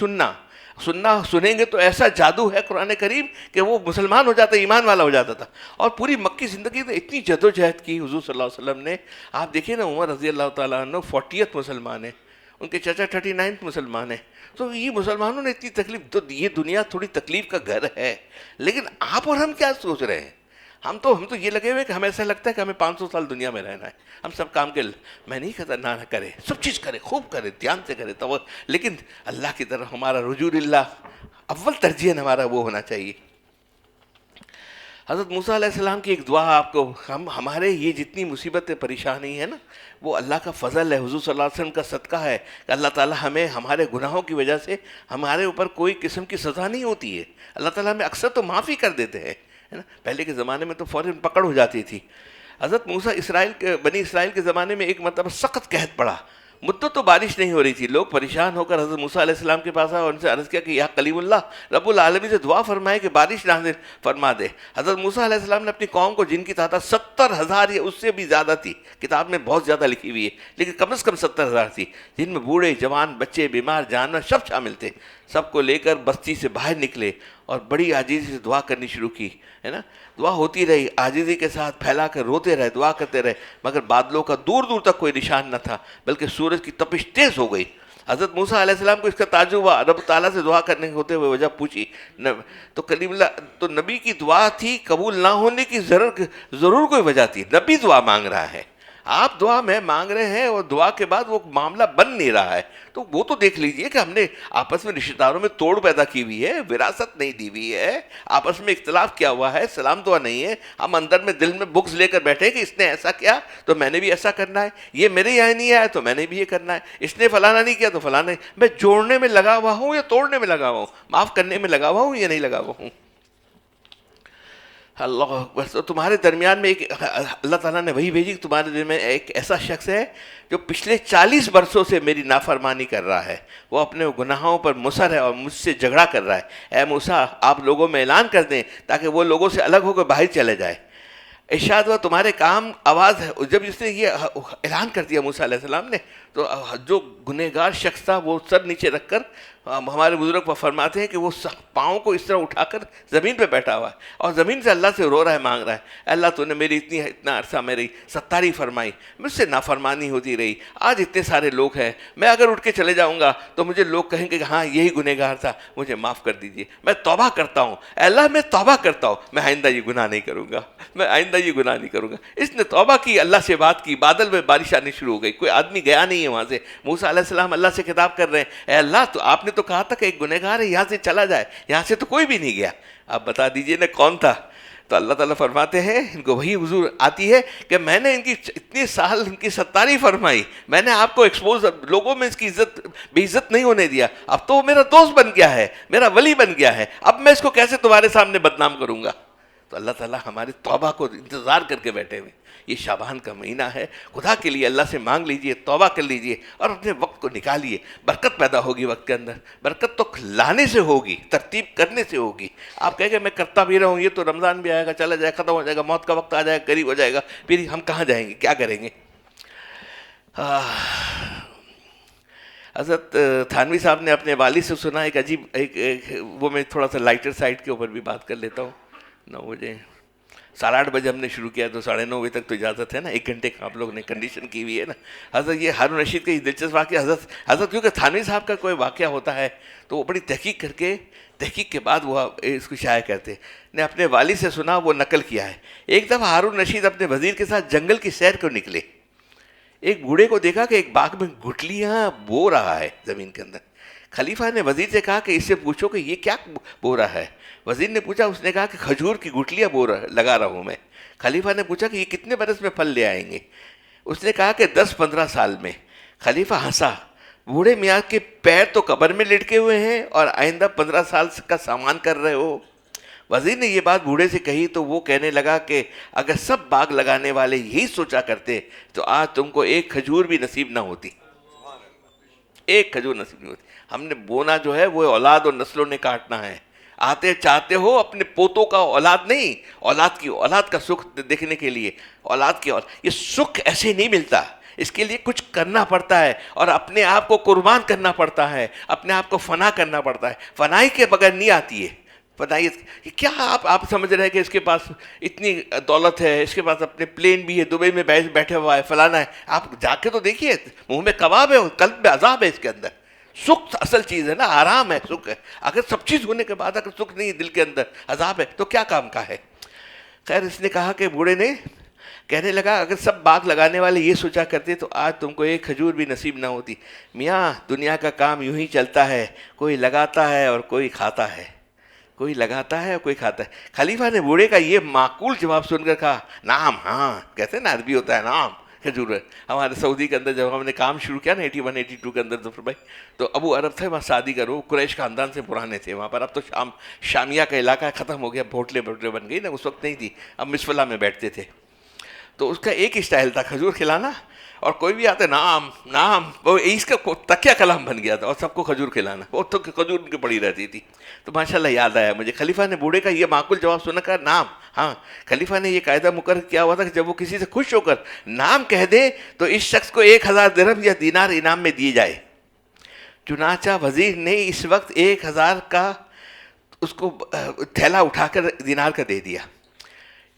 سنیں گے تو ایسا جادو ہے قرآن کریم کہ وہ مسلمان ہو جاتا، ایمان والا ہو جاتا تھا۔ اور پوری مکی زندگی میں اتنی جد و جہد کی حضور صلی اللہ علیہ وسلم نے، آپ دیکھیے نا عمر رضی اللہ تعالیٰ عنہ 40th مسلمان ہیں، ان کے چچا 39th مسلمان ہیں، تو یہ مسلمانوں نے اتنی تکلیف، تو یہ دنیا تھوڑی تکلیف کا گھر ہے، لیکن آپ اور ہم کیا سوچ رہے ہیں؟ ہم تو یہ لگے ہوئے کہ ہمیں ایسا لگتا ہے کہ ہمیں 500 سال دنیا میں رہنا ہے، ہم سب کام کے میں نہیں کہتا نہ کرے، سب چیز کرے، خوب کرے، دھیان سے کرے، تو لیکن اللہ کی طرف ہمارا رجوع اللہ اول ترجیح ہمارا وہ ہونا چاہیے۔ حضرت موسیٰ علیہ السلام کی ایک دعا آپ کو، ہمارے یہ جتنی مصیبتیں پریشانی ہے نا، وہ اللہ کا فضل ہے، حضور صلی اللہ علیہ وسلم کا صدقہ ہے کہ اللہ تعالیٰ ہمیں ہمارے گناہوں کی وجہ سے ہمارے اوپر کوئی قسم کی سزا نہیں ہوتی ہے، اللہ تعالیٰ ہمیں اکثر تو معافی کر دیتے ہیں، ہے نا۔ پہلے کے زمانے میں تو فوراً پکڑ ہو جاتی تھی۔ حضرت موسیٰ بنی اسرائیل کے زمانے میں ایک مرتبہ سخت قحط پڑا، مدت تو بارش نہیں ہو رہی تھی، لوگ پریشان ہو کر حضرت موسیٰ علیہ السلام کے پاس آئے اور ان سے عرض کیا کہ یا کلیم اللہ، رب العالمین سے دعا فرمائے کہ بارش نازل فرما دے۔ حضرت موسیٰ علیہ السلام نے اپنی قوم کو، جن کی تعداد 70,000 یا اس سے بھی زیادہ تھی، کتاب میں بہت زیادہ لکھی ہوئی ہے لیکن کم از کم 70,000 تھی، جن میں بوڑھے جوان بچے بیمار جانور سب شامل تھے، سب کو لے کر بستی سے باہر نکلے اور بڑی عاجزی سے دعا کرنی شروع کی، ہے نا۔ دعا ہوتی رہی، عاجزی کے ساتھ پھیلا کر روتے رہے، دعا کرتے رہے، مگر بادلوں کا دور دور تک کوئی نشان نہ تھا، بلکہ سورج کی تپش تیز ہو گئی۔ حضرت موسیٰ علیہ السلام کو اس کا تعجب ہوا، رب تعالیٰ سے دعا کرنے ہوتے ہوئے وجہ پوچھی، تو کلیم اللہ، تو نبی کی دعا تھی، قبول نہ ہونے کی ضرور کوئی وجہ تھی، نبی دعا مانگ رہا ہے، آپ دعا میں مانگ رہے ہیں اور دعا کے بعد وہ معاملہ بن نہیں رہا ہے، تو وہ تو دیکھ لیجئے کہ ہم نے آپس میں رشتہ داروں میں توڑ پیدا کی ہوئی ہے، وراثت نہیں دی ہوئی ہے، آپس میں اختلاف کیا ہوا ہے، سلام دعا نہیں ہے، ہم اندر میں دل میں بغض لے کر بیٹھے کہ اس نے ایسا کیا تو میں نے بھی ایسا کرنا ہے، یہ میرے یہاں نہیں آیا تو میں نے بھی یہ کرنا ہے، اس نے فلانا نہیں کیا تو فلانا نہیں۔ میں جوڑنے میں لگا ہوا ہوں یا توڑنے میں لگا ہوا ہوں، معاف کرنے میں لگا ہوا ہوں یا نہیں لگا ہوا ہوں؟ اللہ اکبر۔ تو تمہارے درمیان میں ایک اللہ تعالیٰ نے وہی بھیجی کہ تمہارے دل میں ایک ایسا شخص ہے جو پچھلے 40 برسوں سے میری نافرمانی کر رہا ہے، وہ اپنے گناہوں پر مصر ہے اور مجھ سے جھگڑا کر رہا ہے۔ اے موسیٰ، آپ لوگوں میں اعلان کر دیں تاکہ وہ لوگوں سے الگ ہو کر باہر چلے جائے۔ ارشاد ہوا تمہارے کام آواز ہے۔ جب اس نے یہ اعلان کر دیا موسیٰ علیہ السلام نے، تو جو گنہگار شخص تھا وہ سر نیچے رکھ کر، ہمارے بزرگ فرماتے ہیں کہ وہ پاؤں کو اس طرح اٹھا کر زمین پہ بیٹھا ہوا ہے اور زمین سے اللہ سے رو رہا ہے، مانگ رہا ہے، اے اللہ تو نے میری اتنا عرصہ میری ستاری فرمائی، مجھ سے نافرمانی ہوتی رہی، آج اتنے سارے لوگ ہیں، میں اگر اٹھ کے چلے جاؤں گا تو مجھے لوگ کہیں گے کہ ہاں یہی گنہگار تھا، مجھے معاف کر دیجئے، میں توبہ کرتا ہوں، اے اللہ میں توبہ کرتا ہوں، میں آئندہ یہ گناہ نہیں کروں گا، میں آئندہ یہ گناہ نہیں کروں گا۔ اس نے توبہ کی، اللہ سے بات کی، بادل میں بارش آنی شروع ہو گئی، کوئی آدمی گیا نہیں ہے وہاں سے۔ موسیٰ علیہ السلام اللہ سے خطاب کر رہے ہیں، اے اللہ تو آپ نے تو کہا تھا کہ ایک گنہگار ہے یہاں سے چلا جائے، یہاں سے تو کوئی بھی نہیں گیا، آپ بتا دیجئے نا کون تھا؟ تو اللہ تعالیٰ فرماتے ہیں، ان کو وہی حضور آتی ہے کہ میں نے ان کی اتنے سال ان کی ستاری فرمائی، میں نے آپ کو ایکسپوز، لوگوں میں اس کی عزت بے عزت نہیں ہونے دیا، اب تو وہ میرا دوست بن گیا ہے، میرا ولی بن گیا ہے، اب میں اس کو کیسے تمہارے سامنے بدنام کروں گا؟ تو اللہ تعالیٰ ہماری توبہ کو انتظار کر کے بیٹھے ہوئے۔ یہ شعبان کا مہینہ ہے، خدا کے لیے اللہ سے مانگ لیجئے، توبہ کر لیجئے اور اپنے وقت کو نکالیے، برکت پیدا ہوگی وقت کے اندر۔ برکت تو لانے سے ہوگی، ترتیب کرنے سے ہوگی۔ آپ کہیں گے میں کرتا بھی رہا ہوں، یہ تو رمضان بھی آئے گا، چلا جائے، ختم ہو جائے گا، موت کا وقت آ جائے گا، قریب ہو جائے گا، پھر ہم کہاں جائیں گے، کیا کریں گے؟ حضرت تھانوی صاحب نے اپنے والد سے سنا ایک عجیب وہ میں تھوڑا سا لائٹر سائڈ کے اوپر بھی بات کر لیتا ہوں، 9 بجے 8:30 ہم نے شروع کیا تو 9:30 تک تو اجازت ہے نا، 1 گھنٹے کا آپ لوگ نے کنڈیشن کی ہوئی ہے نا. حضرت یہ ہارون رشید کا یہ دلچسپ واقعہ، حضرت کیونکہ تھانوی صاحب کا کوئی واقعہ ہوتا ہے تو وہ بڑی تحقیق کر کے، تحقیق کے بعد وہ اس کو شائع کرتے نے. اپنے والد سے سنا، وہ نقل کیا ہے. ایک دفعہ ہارون رشید اپنے وزیر کے ساتھ جنگل کی سیر کو نکلے. ایک بوڑھے کو دیکھا کہ ایک باغ میں گٹلیاں بو رہا ہے زمین کے اندر. خلیفہ نے وزیر سے کہا کہ اس سے پوچھو کہ یہ کیا بو رہا ہے. وزیر نے پوچھا، اس نے کہا کہ کھجور کی گٹلیاں لگا رہا ہوں میں. خلیفہ نے پوچھا کہ یہ کتنے برس میں پھل لے آئیں گے. اس نے کہا کہ 10-15 سال میں. خلیفہ ہنسا، بوڑھے میاں کے پیر تو قبر میں لٹکے ہوئے ہیں اور آئندہ 15 سال کا سامان کر رہے ہو. وزیر نے یہ بات بوڑھے سے کہی تو وہ کہنے لگا کہ اگر سب باغ لگانے والے یہی سوچا کرتے تو آج تم کو ایک کھجور بھی نصیب نہ ہوتی. ایک کھجور نصیب نہیں ہوتی. ہم نے بونا جو ہے وہ اولاد اور نسلوں نے کاٹنا ہے. آتے چاہتے ہو اپنے پوتوں کا اولاد نہیں، اولاد کا سکھ دیکھنے کے لیے. اولاد کی یہ سکھ ایسے نہیں ملتا، اس کے لیے کچھ کرنا پڑتا ہے اور اپنے آپ کو قربان کرنا پڑتا ہے، اپنے آپ کو فنا کرنا پڑتا ہے. فنائی کے بغیر نہیں آتی ہے. بتائیے کیا آپ سمجھ رہے ہیں کہ اس کے پاس اتنی دولت ہے، اس کے پاس اپنے پلین بھی ہے، دبئی میں بیٹھے ہوا ہے، فلانا ہے. آپ جا کے تو دیکھیے، منہ میں کباب ہے، قلب میں عذاب ہے. اس کے اندر سکھ اصل چیز ہے نا، آرام ہے، سکھ ہے. اگر سب چیز ہونے کے بعد اگر سکھ نہیں، دل کے اندر عذاب ہے تو کیا کام کا ہے. خیر اس نے کہا کہ بوڑھے نے کہنے لگا اگر سب باغ لگانے والے یہ سوچا کرتے تو آج تم کو ایک کھجور بھی نصیب نہ ہوتی. میاں دنیا کا کام یوں ہی چلتا ہے، کوئی لگاتا ہے اور کوئی کھاتا ہے، کوئی لگاتا ہے اور کوئی کھاتا ہے. خلیفہ نے بوڑھے کا یہ معقول جواب سن کر کہا نعم، ہاں کہتے ہیں نا عربی ہوتا ہے نعم، کھجور ہے. ہمارے سعودی کے اندر جب ہم نے کام شروع کیا نا 81-82 کے اندر ظفر بھائی، تو ابو عرب تھے وہاں شادی کرو، قریش خاندان سے پرانے تھے وہاں پر. اب تو شامیہ کا علاقہ ختم ہو گیا، بھوٹلے بن گئی نا، اس وقت نہیں تھی. اب مسفلہ میں بیٹھتے تھے تو اس کا ایک اسٹائل تھا کھجور کھلانا، اور کوئی بھی آتا نام نام، وہ اس کا تکیہ کلام بن گیا تھا، اور سب کو کھجور کھلانا. وہ تو کھجور ان کی پڑی رہتی تھی. تو ماشاءاللہ یاد آیا مجھے، خلیفہ نے بوڑھے کا یہ معقول جواب سنا کہا نام. ہاں خلیفہ نے یہ قاعدہ مقرر کیا ہوا تھا کہ جب وہ کسی سے خوش ہو کر نام کہہ دے تو اس شخص کو 1000 درہم یا دینار انعام میں دیے جائے. چنانچہ وزیر نے اس وقت 1000 کا اس کو تھیلا اٹھا کر دینار کا دے دیا.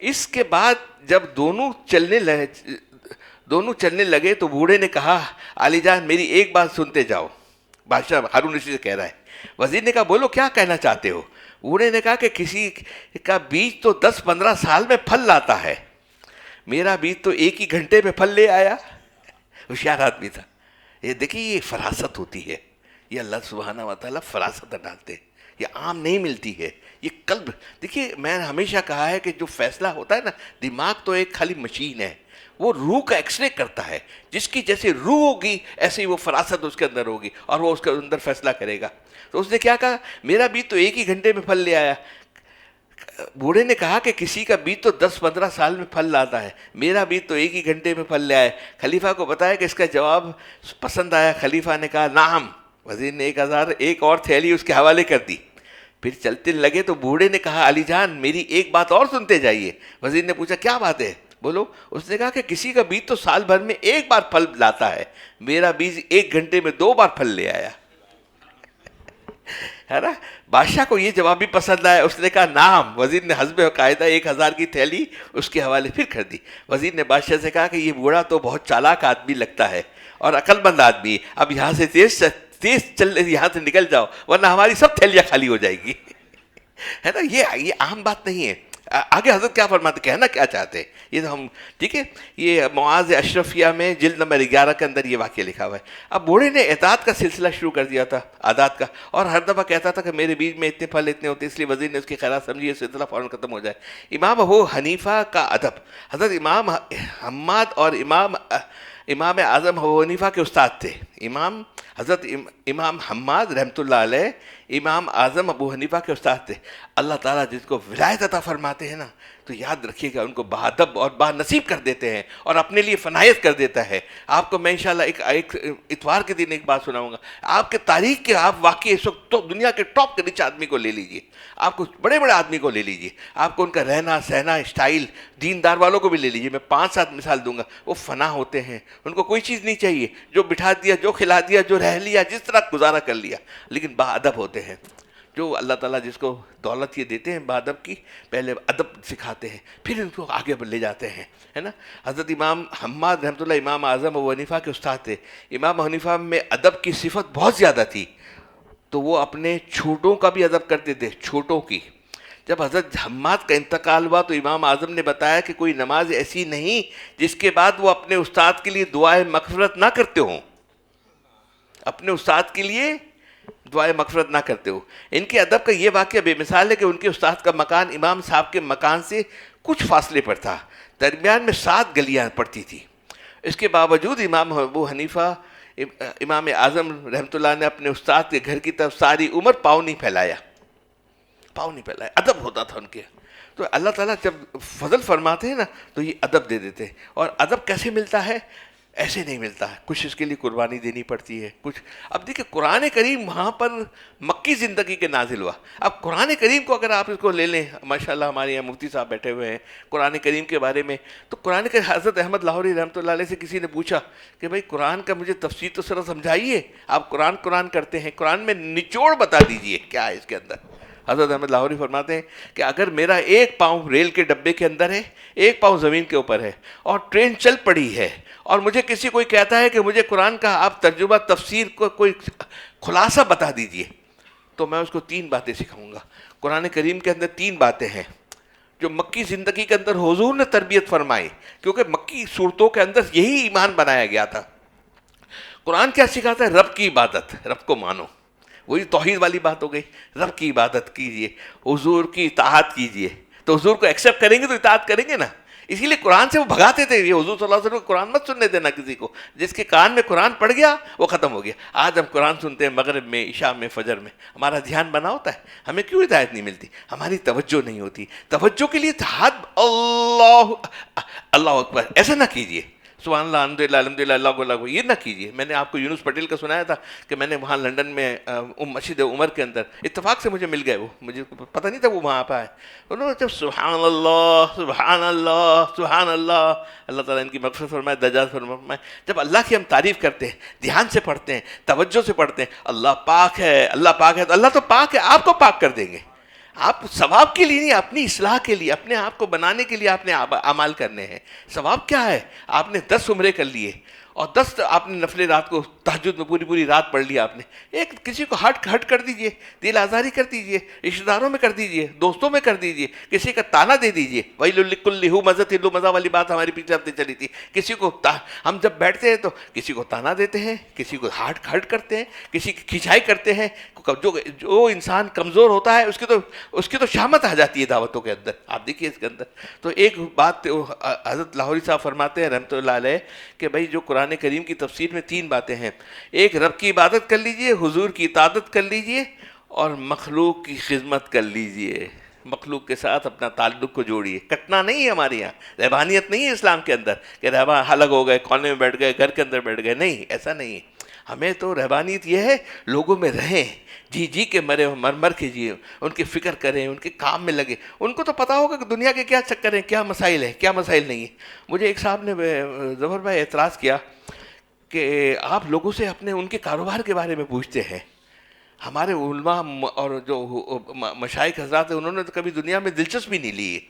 اس کے بعد جب دونوں چلنے لگے تو بوڑھے نے کہا علی جان میری ایک بات سنتے جاؤ. بادشاہ ہارون رشید سے کہہ رہا ہے. وزیر نے کہا بولو کیا کہنا چاہتے ہو. بوڑھے نے کہا کہ کسی کا بیج تو 10-15 سال میں پھل لاتا ہے، میرا بیج تو 1 ہی گھنٹے میں پھل لے آیا. ہوشیار آدمی تھا. یہ دیکھیے یہ فراست ہوتی ہے، یہ اللہ سبحانہ و تعالیٰ فراست ڈالتے ہیں، یہ عام نہیں ملتی ہے. یہ قلب دیکھیے، میں نے ہمیشہ کہا ہے کہ جو فیصلہ ہوتا ہے نا، دماغ تو ایک خالی مشین ہے، وہ روح کا ایکس رے کرتا ہے. جس کی جیسے روح ہوگی ایسے ہی وہ فراست اس کے اندر ہوگی اور وہ اس کے اندر فیصلہ کرے گا. تو اس نے کیا کہا میرا بیج تو 1 ہی گھنٹے میں پھل لے آیا. بوڑھے نے کہا کہ کسی کا بیج تو 10-15 سال میں پھل لاتا ہے، میرا بیج تو 1 ہی گھنٹے میں پھل لے آیا. خلیفہ کو بتایا کہ اس کا جواب پسند آیا. خلیفہ نے کہا نعم. وزیر نے 1000 ایک اور تھیلی اس کے حوالے کر دی. پھر چلتے لگے تو بوڑھے نے کہا علی جان میری ایک بات اور سنتے جائیے. وزیر نے پوچھا کیا بات ہے بولو. اس نے کہا کہ کسی کا بیج تو سال بھر میں 1 بار پھل لاتا ہے، میرا بیج 1 گھنٹے میں 2 بار پھل لے آیا. ہے نا. بادشاہ کو یہ جواب بھی پسند آیا. اس نے کہا نعم. وزیر نے حسب قاعدہ 1000 کی تھیلی اس کے حوالے پھر کر دی. وزیر نے بادشاہ سے کہا کہ یہ بوڑھا تو بہت چالاک آدمی لگتا ہے اور عقل مند آدمی. اب یہاں سے تیز یہاں سے نکل جاؤ ورنہ ہماری سب تھیلیاں خالی ہو جائے گی. ہے نا. یہ عام بات نہیں ہے. آگے حضرت کیا فرماتے، کہنا کیا چاہتے ہیں یہ تو ہم ٹھیک ہے. یہ معاذ اشرفیہ میں جلد نمبر 11 کے اندر یہ واقعہ لکھا ہوا ہے. اب بوڑھے نے اعداد کا سلسلہ شروع کر دیا تھا، عادات کا، اور ہر دفعہ کہتا تھا کہ میرے بیج میں اتنے پھل اتنے ہوتے، اس لیے وزیر نے اس کی خیرات سمجھی یہ سلسلہ فوراً ختم ہو جائے. امام ابو حنیفہ کا ادب. حضرت امام حماد اور امام اعظم ابو حنیفہ کے استاد تھے. حضرت امام حماد رحمۃ اللہ علیہ امام اعظم ابو حنیفہ کے استاد تھے. اللہ تعالیٰ جس کو ولایت عطا فرماتے ہیں نا تو یاد رکھیے گا ان کو بادب اور بانصیب کر دیتے ہیں اور اپنے لیے فنایت کر دیتا ہے. آپ کو میں انشاءاللہ ایک اتوار کے دن ایک بات سناؤں گا. آپ کے تاریخ کے آپ واقعی اس وقت تو دنیا کے ٹاپ کے ریچ آدمی کو لے لیجئے، آپ کو بڑے بڑے آدمی کو لے لیجئے، آپ کو ان کا رہنا سہنا اسٹائل، دیندار والوں کو بھی لے لیجئے. میں 5-7 مثال دوں گا. وہ فنا ہوتے ہیں، ان کو کوئی چیز نہیں چاہیے، جو بٹھا دیا، جو کھلا دیا، جو رہ لیا، جس طرح گزارا کر لیا، لیکن با ادب ہوتے ہیں. جو اللہ تعالیٰ جس کو دولت یہ دیتے ہیں بادب کی، پہلے ادب سکھاتے ہیں پھر ان کو آگے لے جاتے ہیں، ہے نا. حضرت امام حماد رحمۃ اللہ امام اعظم ابو حنیفہ کے استاد تھے. امام حنیفہ میں ادب کی صفت بہت زیادہ تھی، تو وہ اپنے چھوٹوں کا بھی ادب کرتے تھے، چھوٹوں کی. جب حضرت حماد کا انتقال ہوا تو امام اعظم نے بتایا کہ کوئی نماز ایسی نہیں جس کے بعد وہ اپنے استاد کے لیے دعائے مغفرت نہ کرتے ہوں، اپنے استاد کے لیے دعائے مغفرت نہ کرتے ہو. ان کے ادب کا یہ واقعہ بے مثال ہے کہ ان کے استاد کا مکان امام صاحب کے مکان سے کچھ فاصلے پر تھا، درمیان میں 7 گلیاں پڑتی تھی. اس کے باوجود امام ابو حنیفہ امام اعظم رحمۃ اللہ نے اپنے استاد کے گھر کی طرف ساری عمر پاؤں نہیں پھیلایا، ادب ہوتا تھا ان کے. تو اللہ تعالیٰ جب فضل فرماتے ہیں نا تو یہ ادب دے دیتے ہیں. اور ادب کیسے ملتا ہے؟ ایسے نہیں ملتا ہے، کچھ اس کے لیے قربانی دینی پڑتی ہے کچھ. اب دیکھیں قرآن کریم وہاں پر مکی زندگی کے نازل ہوا. اب قرآن کریم کو اگر آپ اس کو لے لیں، ماشاءاللہ ہمارے یہاں مفتی صاحب بیٹھے ہوئے ہیں قرآن کریم کے بارے میں، تو قرآن کے حضرت احمد لاہوری رحمۃ اللہ علیہ سے کسی نے پوچھا کہ بھائی قرآن کا مجھے تفسیر تو ذرا سمجھائیے، آپ قرآن کرتے ہیں، قرآن میں نچوڑ بتا دیجئے کیا ہے اس کے اندر. حضرت احمد لاہوری فرماتے ہیں کہ اگر میرا ایک پاؤں ریل کے ڈبے کے اندر ہے، ایک پاؤں زمین کے اوپر ہے، اور ٹرین چل پڑی ہے، اور مجھے کسی کوئی کہتا ہے کہ مجھے قرآن کا آپ ترجمہ تفسیر کو کوئی خلاصہ بتا دیجئے، تو میں اس کو 3 باتیں سکھاؤں گا. قرآن کریم کے اندر 3 باتیں ہیں جو مکی زندگی کے اندر حضور نے تربیت فرمائی، کیونکہ مکی صورتوں کے اندر یہی ایمان بنایا گیا تھا. قرآن کیا سکھاتا ہے؟ رب کی عبادت، رب کو مانو. وہی توحید والی بات ہو گئی، رب کی عبادت کیجئے، حضور کی اطاعت کیجئے. تو حضور کو ایکسیپٹ کریں گے تو اطاعت کریں گے نا. اسی لیے قرآن سے وہ بھگاتے تھے، یہ حضور صلی اللہ علیہ وسلم کو قرآن مت سننے دینا کسی کو، جس کے کان میں قرآن پڑ گیا وہ ختم ہو گیا. آج ہم قرآن سنتے ہیں مغرب میں، عشاء میں، فجر میں، ہمارا دھیان بنا ہوتا ہے. ہمیں کیوں ہدایت نہیں ملتی؟ ہماری توجہ نہیں ہوتی. توجہ کے لیے اللہ اکبر ایسا نہ کیجئے، سبحان اللہ، الحمدللہ، الحمدللہ، اللہ اللہ یہ نہ کیجیے. میں نے آپ کو یونس پٹیل کا سنایا تھا کہ میں نے وہاں لنڈن میں مسجد عمر کے اندر اتفاق سے مجھے مل گئے، وہ مجھے پتہ نہیں تھا وہ وہاں پہ آئے. انہوں نے جب سبحان اللہ سبحان اللہ سبحان اللہ، اللہ تعالیٰ ان کی مغفرت فرمائے، درجات فرمائے. جب اللہ کی ہم تعریف کرتے ہیں، دھیان سے پڑھتے ہیں، توجہ سے پڑھتے ہیں، اللہ پاک ہے، اللہ پاک ہے، تو اللہ تو پاک ہے، آپ کو پاک کر دیں گے. آپ ثواب کے لیے نہیں، اپنی اصلاح کے لیے، اپنے آپ کو بنانے کے لیے آپ نے اعمال کرنے ہیں. ثواب کیا ہے؟ آپ نے 10 عمرے کر لیے اور 10 آپ نے نفل رات کو تہجد میں پوری رات پڑھ لیا. آپ نے ایک کسی کو ہٹ کر دیجئے، دل آزاری کر دیجئے، رشتہ داروں میں کر دیجئے، دوستوں میں کر دیجئے، کسی کا تانا دے دیجئے. ویل لکل ھمزہ لمزہ والی بات ہماری پیچھے ہفتے چلی تھی. کسی کو ہم جب بیٹھتے ہیں تو کسی کو تانا دیتے ہیں، کسی کو ہٹ کرتے ہیں، کسی کی کھنچائی کرتے ہیں. جو انسان کمزور ہوتا ہے اس کی تو شامت آ جاتی ہے دعوتوں کے اندر. آپ دیکھیے اس کے اندر تو ایک بات حضرت لاہوری صاحب فرماتے ہیں رحمۃ اللہ علیہ کہ بھائی جو قرآن کریم کی تفسیر میں 3 باتیں ہیں، ایک رب کی عبادت کر لیجئے، حضور کی اطاعت کر لیجئے، اور مخلوق کی خدمت کر لیجئے. مخلوق کے ساتھ اپنا تعلق کو جوڑیے. کٹنا نہیں ہے ہمارے یہاں، رہبانیت نہیں ہے اسلام کے اندر کہ رہبان الگ ہو گئے، کونے میں بیٹھ گئے، گھر کے اندر بیٹھ گئے. نہیں، ایسا نہیں ہے. ہمیں تو رہبانیت یہ ہے لوگوں میں رہیں، جی کے مرے، مر کے جیے، ان کی فکر کریں، ان کے کام میں لگے. ان کو تو پتہ ہوگا کہ دنیا کے کیا چکر ہیں، کیا مسائل ہیں، کیا مسائل نہیں ہیں. مجھے ایک صاحب نے ظفر بھائی اعتراض کیا کہ آپ لوگوں سے ان کے کاروبار کے بارے میں پوچھتے ہیں. ہمارے علماء اور جو مشائخ حضرات ہیں انہوں نے تو کبھی دنیا میں دلچسپی نہیں لی ہے.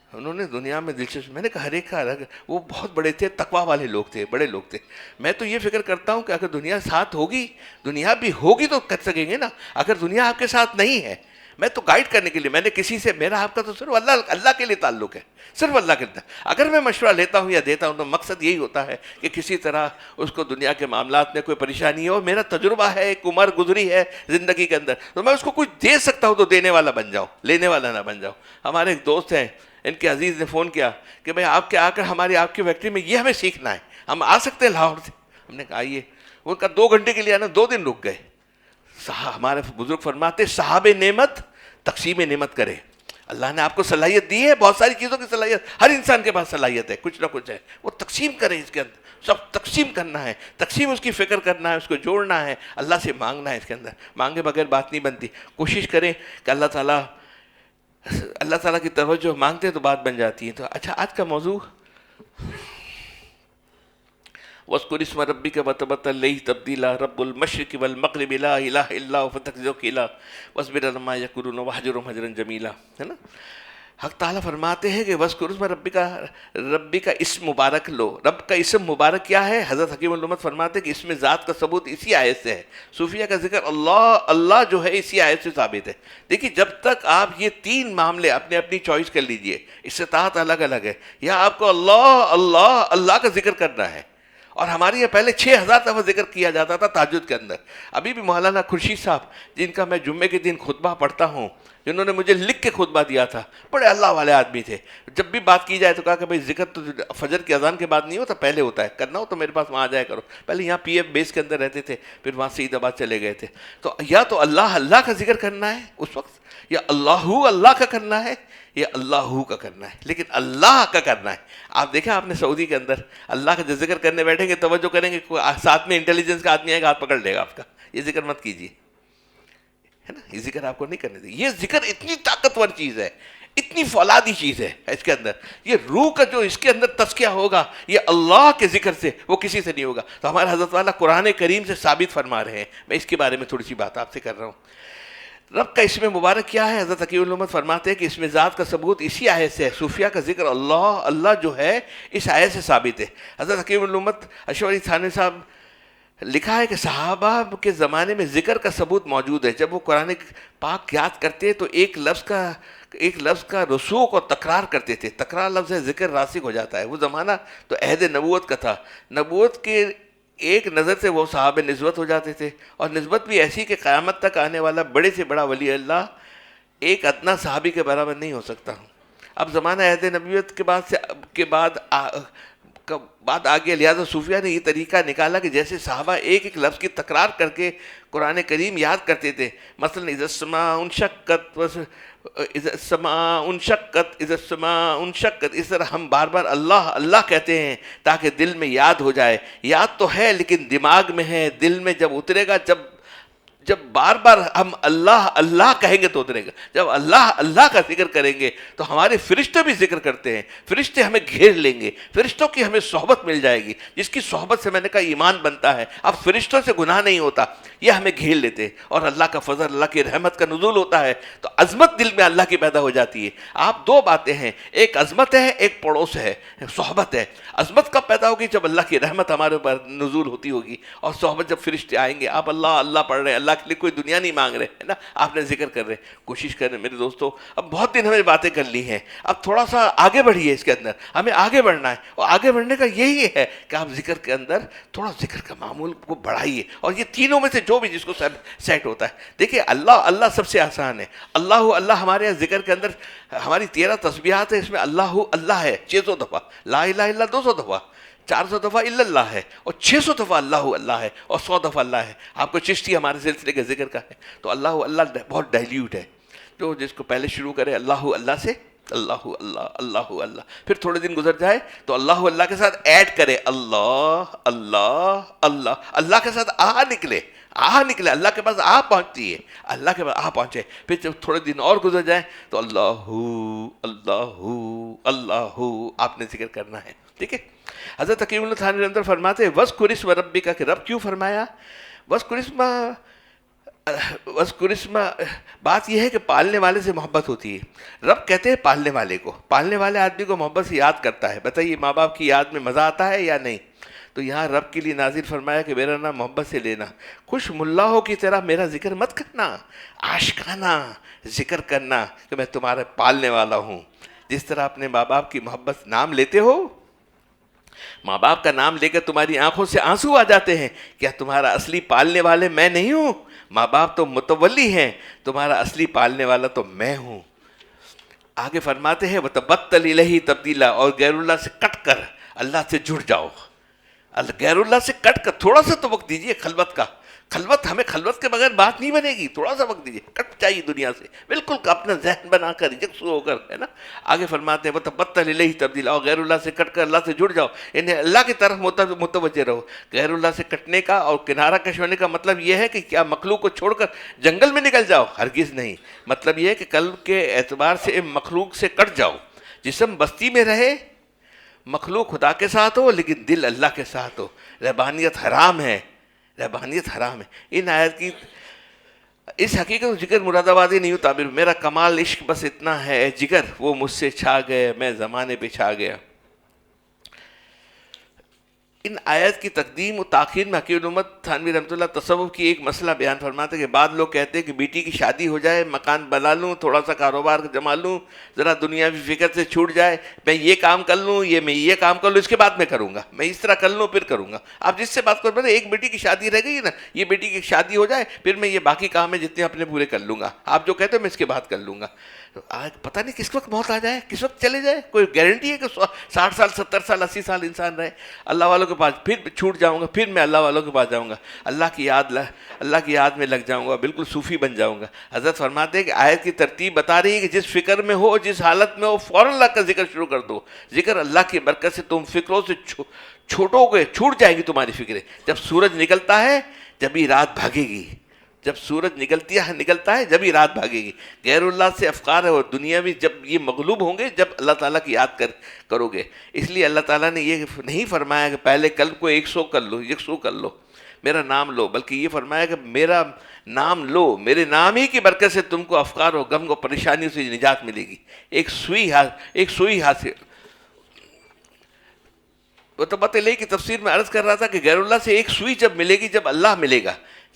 انہوں نے دنیا میں دلچسپی، میں نے کہا ہر ایک کا الگ، وہ بہت بڑے تھے، تقویٰ والے لوگ تھے، بڑے لوگ تھے. میں تو یہ فکر کرتا ہوں کہ اگر دنیا ساتھ ہوگی، دنیا بھی ہوگی تو کر سکیں گے نا. اگر دنیا آپ کے ساتھ نہیں ہے، میں تو گائیڈ کرنے کے لیے، میں نے کسی سے، میرا آپ کا تو صرف اللہ کے لیے تعلق ہے، صرف اللہ کے لیے. اگر میں مشورہ لیتا ہوں یا دیتا ہوں تو مقصد یہی ہوتا ہے کہ کسی طرح اس کو دنیا کے معاملات میں کوئی پریشانی ہو. میرا تجربہ ہے، ایک عمر گزری ہے زندگی کے اندر، تو میں اس کو کچھ دے سکتا ہوں تو دینے والا بن جاؤں، لینے والا نہ بن جاؤں. ہمارے ایک دوست ہیں، ان کے عزیز نے فون کیا کہ بھئی آپ کے آ کر آپ کی فیکٹری میں یہ ہمیں سیکھنا ہے، ہم آ سکتے ہیں لاہور سے؟ ہم نے کہا آئیے. وہ کہا 2 گھنٹے کے لیے آنا، 2 دن رک گئے. ہمارے بزرگ فرماتے صاحب نعمت تقسیم نعمت کرے. اللہ نے آپ کو صلاحیت دی ہے، بہت ساری چیزوں کی صلاحیت، ہر انسان کے پاس صلاحیت ہے، کچھ نہ کچھ ہے، وہ تقسیم کرے. اس کے اندر سب تقسیم کرنا ہے، تقسیم اس کی فکر کرنا ہے، اس کو جوڑنا ہے، اللہ سے مانگنا ہے. اس کے اندر مانگے بغیر بات نہیں بنتی. کوشش کریں کہ اللہ تعالیٰ کی توجہ مانگتے ہیں تو بات بن جاتی ہے. تو اچھا، آج کا موضوع وَاذْكُرِ اسْمَ رَبِّكَ وَتَبَتَّلْ إِلَيْهِ تَبْتِيلًا رَبُّ الْمَشْرِقِ وَالْمَغْرِبِ لَا إِلَٰهَ إِلَّا هُوَ فَاتَّخِذْهُ وَكِيلًا وَاصْبِرْ عَلَىٰ مَا يَقُولُونَ وَاهْجُرْهُمْ هَجْرًا جَمِيلًا، ہے نا. حق تعالیٰ فرماتے ہیں کہ وَاذْكُرِ اسْمَ ربی کا اسم مبارک لو. رب کا اسم مبارک کیا ہے؟ حضرت حکیم الامت فرماتے ہیں کہ اس میں ذات کا ثبوت اسی آیت سے ہے. صوفیہ کا ذکر اللہ جو ہے اسی آیت سے ثابت ہے. دیکھیے جب تک آپ یہ تین معاملے اپنے اپنی چوائس کر لیجئے، استطاعت الگ الگ ہے، یا آپ کو اللہ کا ذکر کرنا ہے. اور ہمارے یہاں پہلے 6000 دفعہ ذکر کیا جاتا تھا تہجد کے اندر. ابھی بھی مولانا خورشید صاحب جن کا میں جمعے کے دن خطبہ پڑھتا ہوں، جنہوں نے مجھے لکھ کے خطبہ دیا تھا، بڑے اللہ والے آدمی تھے. جب بھی بات کی جائے تو کہا کہ بھائی ذکر تو فجر کی اذان کے بعد نہیں ہوتا، پہلے ہوتا ہے، کرنا ہو تو میرے پاس وہاں جایا کرو. پہلے یہاں پی ایف بیس کے اندر رہتے تھے، پھر وہاں سعید آباد چلے گئے تھے. تو یا تو اللہ کا ذکر کرنا ہے اس وقت، یا اللہ کا کرنا ہے، یا اللہ کا کرنا ہے. لیکن اللہ کا کرنا ہے. آپ دیکھیں آپ نے سعودی کے اندر اللہ کا جو ذکر کرنے بیٹھیں گے، توجہ کریں گے، ساتھ میں انٹیلیجنس کا آدمی آئے گا، ہاتھ پکڑ لے گا آپ کا، یہ ذکر مت کیجیے، ہے نا. یہ ذکر آپ کو نہیں کرنے دیں. یہ ذکر اتنی طاقتور چیز ہے، اتنی فولادی چیز ہے اس کے اندر. یہ روح کا جو اس کے اندر تزکیہ ہوگا یہ اللہ کے ذکر سے، وہ کسی سے نہیں ہوگا. تو ہمارے حضرت والا قرآن کریم سے ثابت فرما رہے ہیں. میں اس کے بارے میں تھوڑی سی بات آپ سے کر رہا ہوں. رب کا اسم مبارک کیا ہے؟ حضرت حکیم الامت فرماتے ہیں کہ اس میں ذات کا ثبوت اسی آیت سے ہے. صوفیہ کا ذکر اللہ جو ہے اس آیت سے ثابت ہے. حضرت حکیم الامت اشرف علی تھانوی صاحب لکھا ہے کہ صحابہ کے زمانے میں ذکر کا ثبوت موجود ہے. جب وہ قرآن پاک یاد کرتے تو ایک لفظ کا رسوخ اور تکرار کرتے تھے. تکرار لفظ ہے، ذکر راسخ ہو جاتا ہے. وہ زمانہ تو عہد نبوت کا تھا. نبوت کے ایک نظر سے وہ صحابہ نسبت ہو جاتے تھے، اور نسبت بھی ایسی کہ قیامت تک آنے والا بڑے سے بڑا ولی اللہ ایک ادنا صحابی کے برابر نہیں ہو سکتا. اب زمانہ عہد نبوت کے بعد آگے لہٰذا صوفیہ نے یہ طریقہ نکالا کہ جیسے صحابہ ایک لفظ کی تکرار کر کے قرآن کریم یاد کرتے تھے. مثلا اذا السماء انشقت، اس طرح ہم بار بار اللہ کہتے ہیں تاکہ دل میں یاد ہو جائے. یاد تو ہے لیکن دماغ میں ہے، دل میں جب اترے گا، جب بار بار ہم اللہ کہیں گے تو اترے گا. جب اللہ کا ذکر کریں گے تو ہمارے فرشتے بھی ذکر کرتے ہیں، فرشتے ہمیں گھیر لیں گے، فرشتوں کی ہمیں صحبت مل جائے گی، جس کی صحبت سے میں نے کہا ایمان بنتا ہے. اب فرشتوں سے گناہ نہیں ہوتا، یہ ہمیں گھیر لیتے ہیں، اور اللہ کا فضل، اللہ کی رحمت کا نزول ہوتا ہے تو عظمت دل میں اللہ کی پیدا ہو جاتی ہے. آپ دو باتیں ہیں، ایک عظمت ہے، ایک پڑوس ہے، صحبت ہے. عظمت کب پیدا ہوگی؟ جب اللہ کی رحمت ہمارے اوپر نزول ہوتی ہوگی، اور صحبت جب فرشتے آئیں گے. آپ اللہ پڑھ رہے ہیں، اللہ کے لیے کوئی دنیا نہیں مانگ رہے ہے نا، آپ نے ذکر کر رہے ہیں. کوشش کر رہے ہیں میرے دوستو. اب بہت دن ہمیں باتیں کر لی ہیں، اب تھوڑا سا آگے بڑھیے. اس کے اندر ہمیں آگے بڑھنا ہے، اور آگے بڑھنے کا یہی ہے کہ آپ ذکر کے اندر تھوڑا ذکر کا معمول کو بڑھائیے. اور یہ تینوں میں سے جو بھی جس کو سیٹ ہوتا ہے. دیکھیے اللہ سب سے آسان ہے. اللہ ہمارے یہاں ذکر کے اندر ہماری 13 تسبیحات ہے، اس میں اللہ ہے 600 دفعہ، لا الہ الا 200 دفعہ، 400 دفعہ الا اللہ ہے، اور 600 دفعہ اللہ ہے، اور 100 دفعہ اللہ ہے. آپ کو چشتی ہمارے سلسلے کے ذکر کا ہے. تو اللہ بہت ڈائلیوٹ ہے. جو جس کو پہلے شروع کرے اللہ سے، اللہ، پھر تھوڑے دن گزر جائے تو اللہ کے ساتھ ایڈ کرے اللہ کے ساتھ نکلے، اللہ کے پاس پہنچتی ہے، اللہ کے پاس پہنچے. پھر جب تھوڑے دن اور گزر جائیں تو اللہ آپ نے ذکر کرنا ہے. ٹھیک ہے. حضرت حکیم اللہ تھانوی اندر فرماتے ہیں وَاذْكُرِ اسْمَ رَبِّكَ، کہ رب کیوں فرمایا وَاذْكُرِ اسْمَ؟ بات یہ ہے کہ پالنے والے سے محبت ہوتی ہے. رب کہتے ہیں پالنے والے کو، پالنے والے آدمی کو محبت سے یاد کرتا ہے. بتائیے ماں باپ کی یاد میں مزہ آتا ہے یا نہیں؟ تو یہاں رب کے لیے نازل فرمایا کہ میرا نام محبت سے لینا. خوش ملاحوں کی طرح میرا ذکر مت کرنا، عاشقانہ ذکر کرنا کہ میں تمہارا پالنے والا ہوں. جس طرح اپنے ماں باپ کی محبت نام لیتے ہو، ماں باپ کا نام لے کر تمہاری آنکھوں سے آنسو آ جاتے ہیں، کیا تمہارا اصلی پالنے والے میں نہیں ہوں؟ ماں باپ تو متولی ہیں، تمہارا اصلی پالنے والا تو میں ہوں. آگے فرماتے ہیں وَتَبَتَّلْ إِلَيْهِ تَبْدِيلًا، اور غیر اللہ سے کٹ کر اللہ سے جڑ جاؤ. غیر اللہ سے کٹ کر تھوڑا سا تو وقت دیجیے خلوت کا. ہمیں خلوت کے بغیر بات نہیں بنے گی. تھوڑا سا وقت دیجیے، کٹ جائیے دنیا سے بالکل اپنا ذہن بنا کر یکسو ہو کر، ہے نا. آگے فرماتے ہیں وَتَبَتَّلْ إِلَيْهِ تَبْدِيلًا، اور غیر اللہ سے کٹ کر اللہ سے جڑ جاؤ، انہیں اللہ کی طرف متوجہ رہو. غیر اللہ سے کٹنے کا اور کنارہ کش ہونے کا مطلب یہ ہے کہ کیا مخلوق کو چھوڑ کر جنگل میں نکل جاؤ؟ ہرگز نہیں. مطلب یہ ہے کہ قلب کے اعتبار سے مخلوق سے کٹ جاؤ. جسم بستی میں رہے، مخلوق خدا کے ساتھ ہو لیکن دل اللہ کے ساتھ ہو. رہبانیت حرام ہے، رہبانیت حرام ہے. ان آیت کی اس حقیقت کو جگر مراد آبادی نہیں ہوں تعبیر، میرا کمال عشق بس اتنا ہے جگر، وہ مجھ سے چھا گئے میں زمانے پہ چھا گیا. ان آیت کی تقدیم و تاخیر میں حکیم الامت تھانوی رحمۃ اللہ تصوف کی ایک مسئلہ بیان فرماتے کہ بعض لوگ کہتے ہیں کہ بیٹی کی شادی ہو جائے، مکان بنا لوں، تھوڑا سا کاروبار جما لوں، ذرا دنیاوی فکر سے چھوٹ جائے، میں یہ کام کر لوں، میں یہ کام کر لوں، اس کے بعد میں کروں گا، میں اس طرح کر لوں پھر کروں گا. آپ جس سے بات کر رہے ہیں ایک بیٹی کی شادی رہ گئی نا، یہ بیٹی کی شادی ہو جائے پھر میں یہ باقی کام ہے جتنے اپنے پورے کر لوں گا، آپ جو کہتے ہیں میں اس کے بعد کر لوں گا. آج پتہ نہیں کس وقت موت آ جائے، کس وقت چلے جائے، کوئی گارنٹی ہے کہ 60 سال 70 سال 80 سال انسان رہے. اللہ والوں کے پاس پھر چھوٹ جاؤں گا، پھر میں اللہ والوں کے پاس جاؤں گا، اللہ کی یاد میں لگ جاؤں گا، بالکل صوفی بن جاؤں گا. حضرت فرماتے ہیں کہ آیت کی ترتیب بتا رہی ہے کہ جس فکر میں ہو، جس حالت میں ہو، فوراً اللہ کا ذکر شروع کر دو. ذکر اللہ کی برکت سے تم فکروں سے چھوٹ جائیں گی تمہاری فکریں. جب سورج نکلتا ہے جبھی رات بھاگے گی، جب سورج نکلتا ہے جب ہی رات بھاگے گی. غیر اللہ سے افکار ہے اور دنیا میں جب یہ مغلوب ہوں گے جب اللہ تعالیٰ کی یاد کرو گے. اس لیے اللہ تعالیٰ نے یہ نہیں فرمایا کہ پہلے قلب کو 100 کر لو، 100 کر لو، میرا نام لو، بلکہ یہ فرمایا کہ میرا نام لو، میرے نام ہی کی برکت سے تم کو افکار و غم و پریشانیوں سے نجات ملے گی. ایک سوئی حاصل. وہ تو بات علیہ کی تفسیر میں عرض کر رہا تھا کہ غیر اللہ سے ایک سوئی جب ملے گی جب اللہ ملے گا.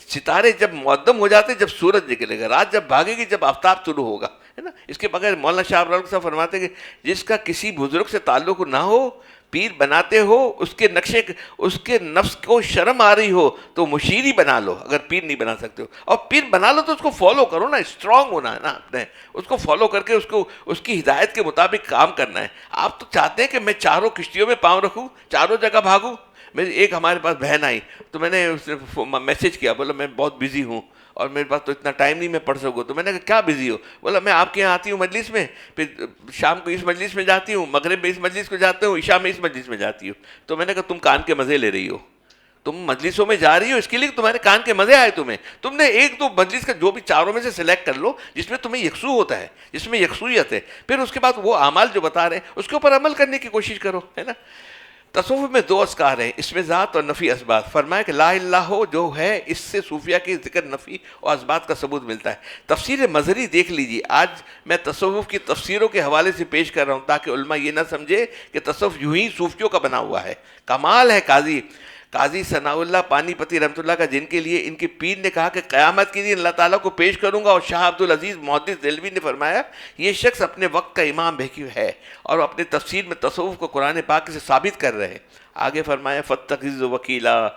ستارے جب معدم ہو جاتے جب سورج نکلے گا، رات جب بھاگے گی جب آفتاب طلوع ہوگا، ہے نا. اس کے بغیر مولانا شاہ ابراہیم صاحب فرماتے ہیں کہ جس کا کسی بزرگ سے تعلق نہ ہو، پیر بناتے ہو، اس کے نفس کو شرم آ رہی ہو تو مشیر ہی بنا لو اگر پیر نہیں بنا سکتے ہو. اور پیر بنا لو تو اس کو فالو کرو نا، اسٹرانگ ہونا ہے نا، اپنے اس کو فالو کر کے اس کی ہدایت کے مطابق کام کرنا ہے. آپ تو چاہتے ہیں کہ میں چاروں کشتیوں میں پاؤں رکھوں، چاروں جگہ بھاگوں. ایک ہمارے پاس بہن آئی تو میں نے اس نے میسج کیا، بولا میں بہت بزی ہوں اور میرے پاس تو اتنا ٹائم نہیں میں پڑھ سکوں. تو میں نے کہا کیا بزی ہو؟ بولا میں آپ کے یہاں آتی ہوں مجلس میں، پھر شام کو اس مجلس میں جاتی ہوں، مغرب میں اس مجلس کو جاتا ہوں، عشاء میں اس مجلس میں جاتی ہوں. تو میں نے کہا تم کان کے مزے لے رہی ہو، تم مجلسوں میں جا رہی ہو اس کے لیے تمہارے کان کے مزے آئے تم نے ایک دو مجلس کا جو بھی چاروں میں سے سلیکٹ کر لو جس میں تمہیں یکسو ہوتا ہے، جس میں یکسویت ہے، پھر اس کے بعد وہ اعمال جو بتا رہے ہیں اس کے اوپر عمل کرنے کی کوشش کرو، ہے نا. تصوف میں 2 اذکار ہیں، اس میں ذات اور نفی اسبات. فرمایا کہ لا الہ ہو جو ہے اس سے صوفیہ کے ذکر نفی اور اسبات کا ثبوت ملتا ہے. تفسیر مظہری دیکھ لیجیے. آج میں تصوف کی تفسیروں کے حوالے سے پیش کر رہا ہوں تاکہ علماء یہ نہ سمجھے کہ تصوف یوں ہی صوفیوں کا بنا ہوا ہے. کمال ہے قاضی ثناء اللہ پانی پتی رحمۃ اللہ کا، جن کے لیے ان کے پیر نے کہا کہ قیامت کے دن اللہ تعالیٰ کو پیش کروں گا. اور شاہ عبدالعزیز محدث دہلوی نے فرمایا یہ شخص اپنے وقت کا امام بہکی ہے اور اپنے تفسیر میں تصوف کو قرآن پاک سے ثابت کر رہے ہیں. آگے فرمایا فاتخذ وکیلا،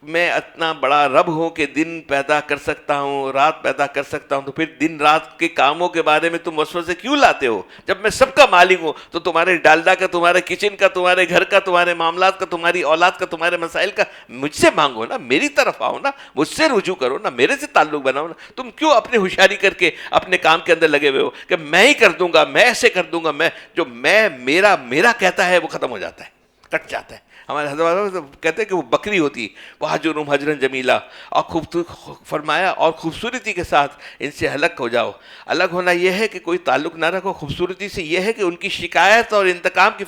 میں اتنا بڑا رب ہوں کہ دن پیدا کر سکتا ہوں، رات پیدا کر سکتا ہوں، تو پھر دن رات کے کاموں کے بارے میں تم وسوسے کیوں لاتے ہو؟ جب میں سب کا مالک ہوں تو تمہارے ڈالڈا کا، تمہارے کچن کا، تمہارے گھر کا، تمہارے معاملات کا، تمہاری اولاد کا، تمہارے مسائل کا مجھ سے مانگو نا، میری طرف آؤ نا، مجھ سے رجوع کرو نا، میرے سے تعلق بناؤ نا. تم کیوں اپنی ہوشیاری کر کے اپنے کام کے اندر لگے ہوئے ہو کہ میں ہی کر دوں گا، میں ایسے کر دوں گا، میرا کہتا ہے وہ ختم ہو جاتا ہے، کٹ جاتا ہے. ہمارے حضرت کہتے ہیں کہ وہ بکری ہوتی، وہ حجرم حجرن جمیلا، اور فرمایا اور خوبصورتی کے ساتھ ان سے الگ ہو جاؤ. الگ ہونا یہ ہے کہ کوئی تعلق نہ رکھو، خوبصورتی سے یہ ہے کہ ان کی شکایت اور انتقام کی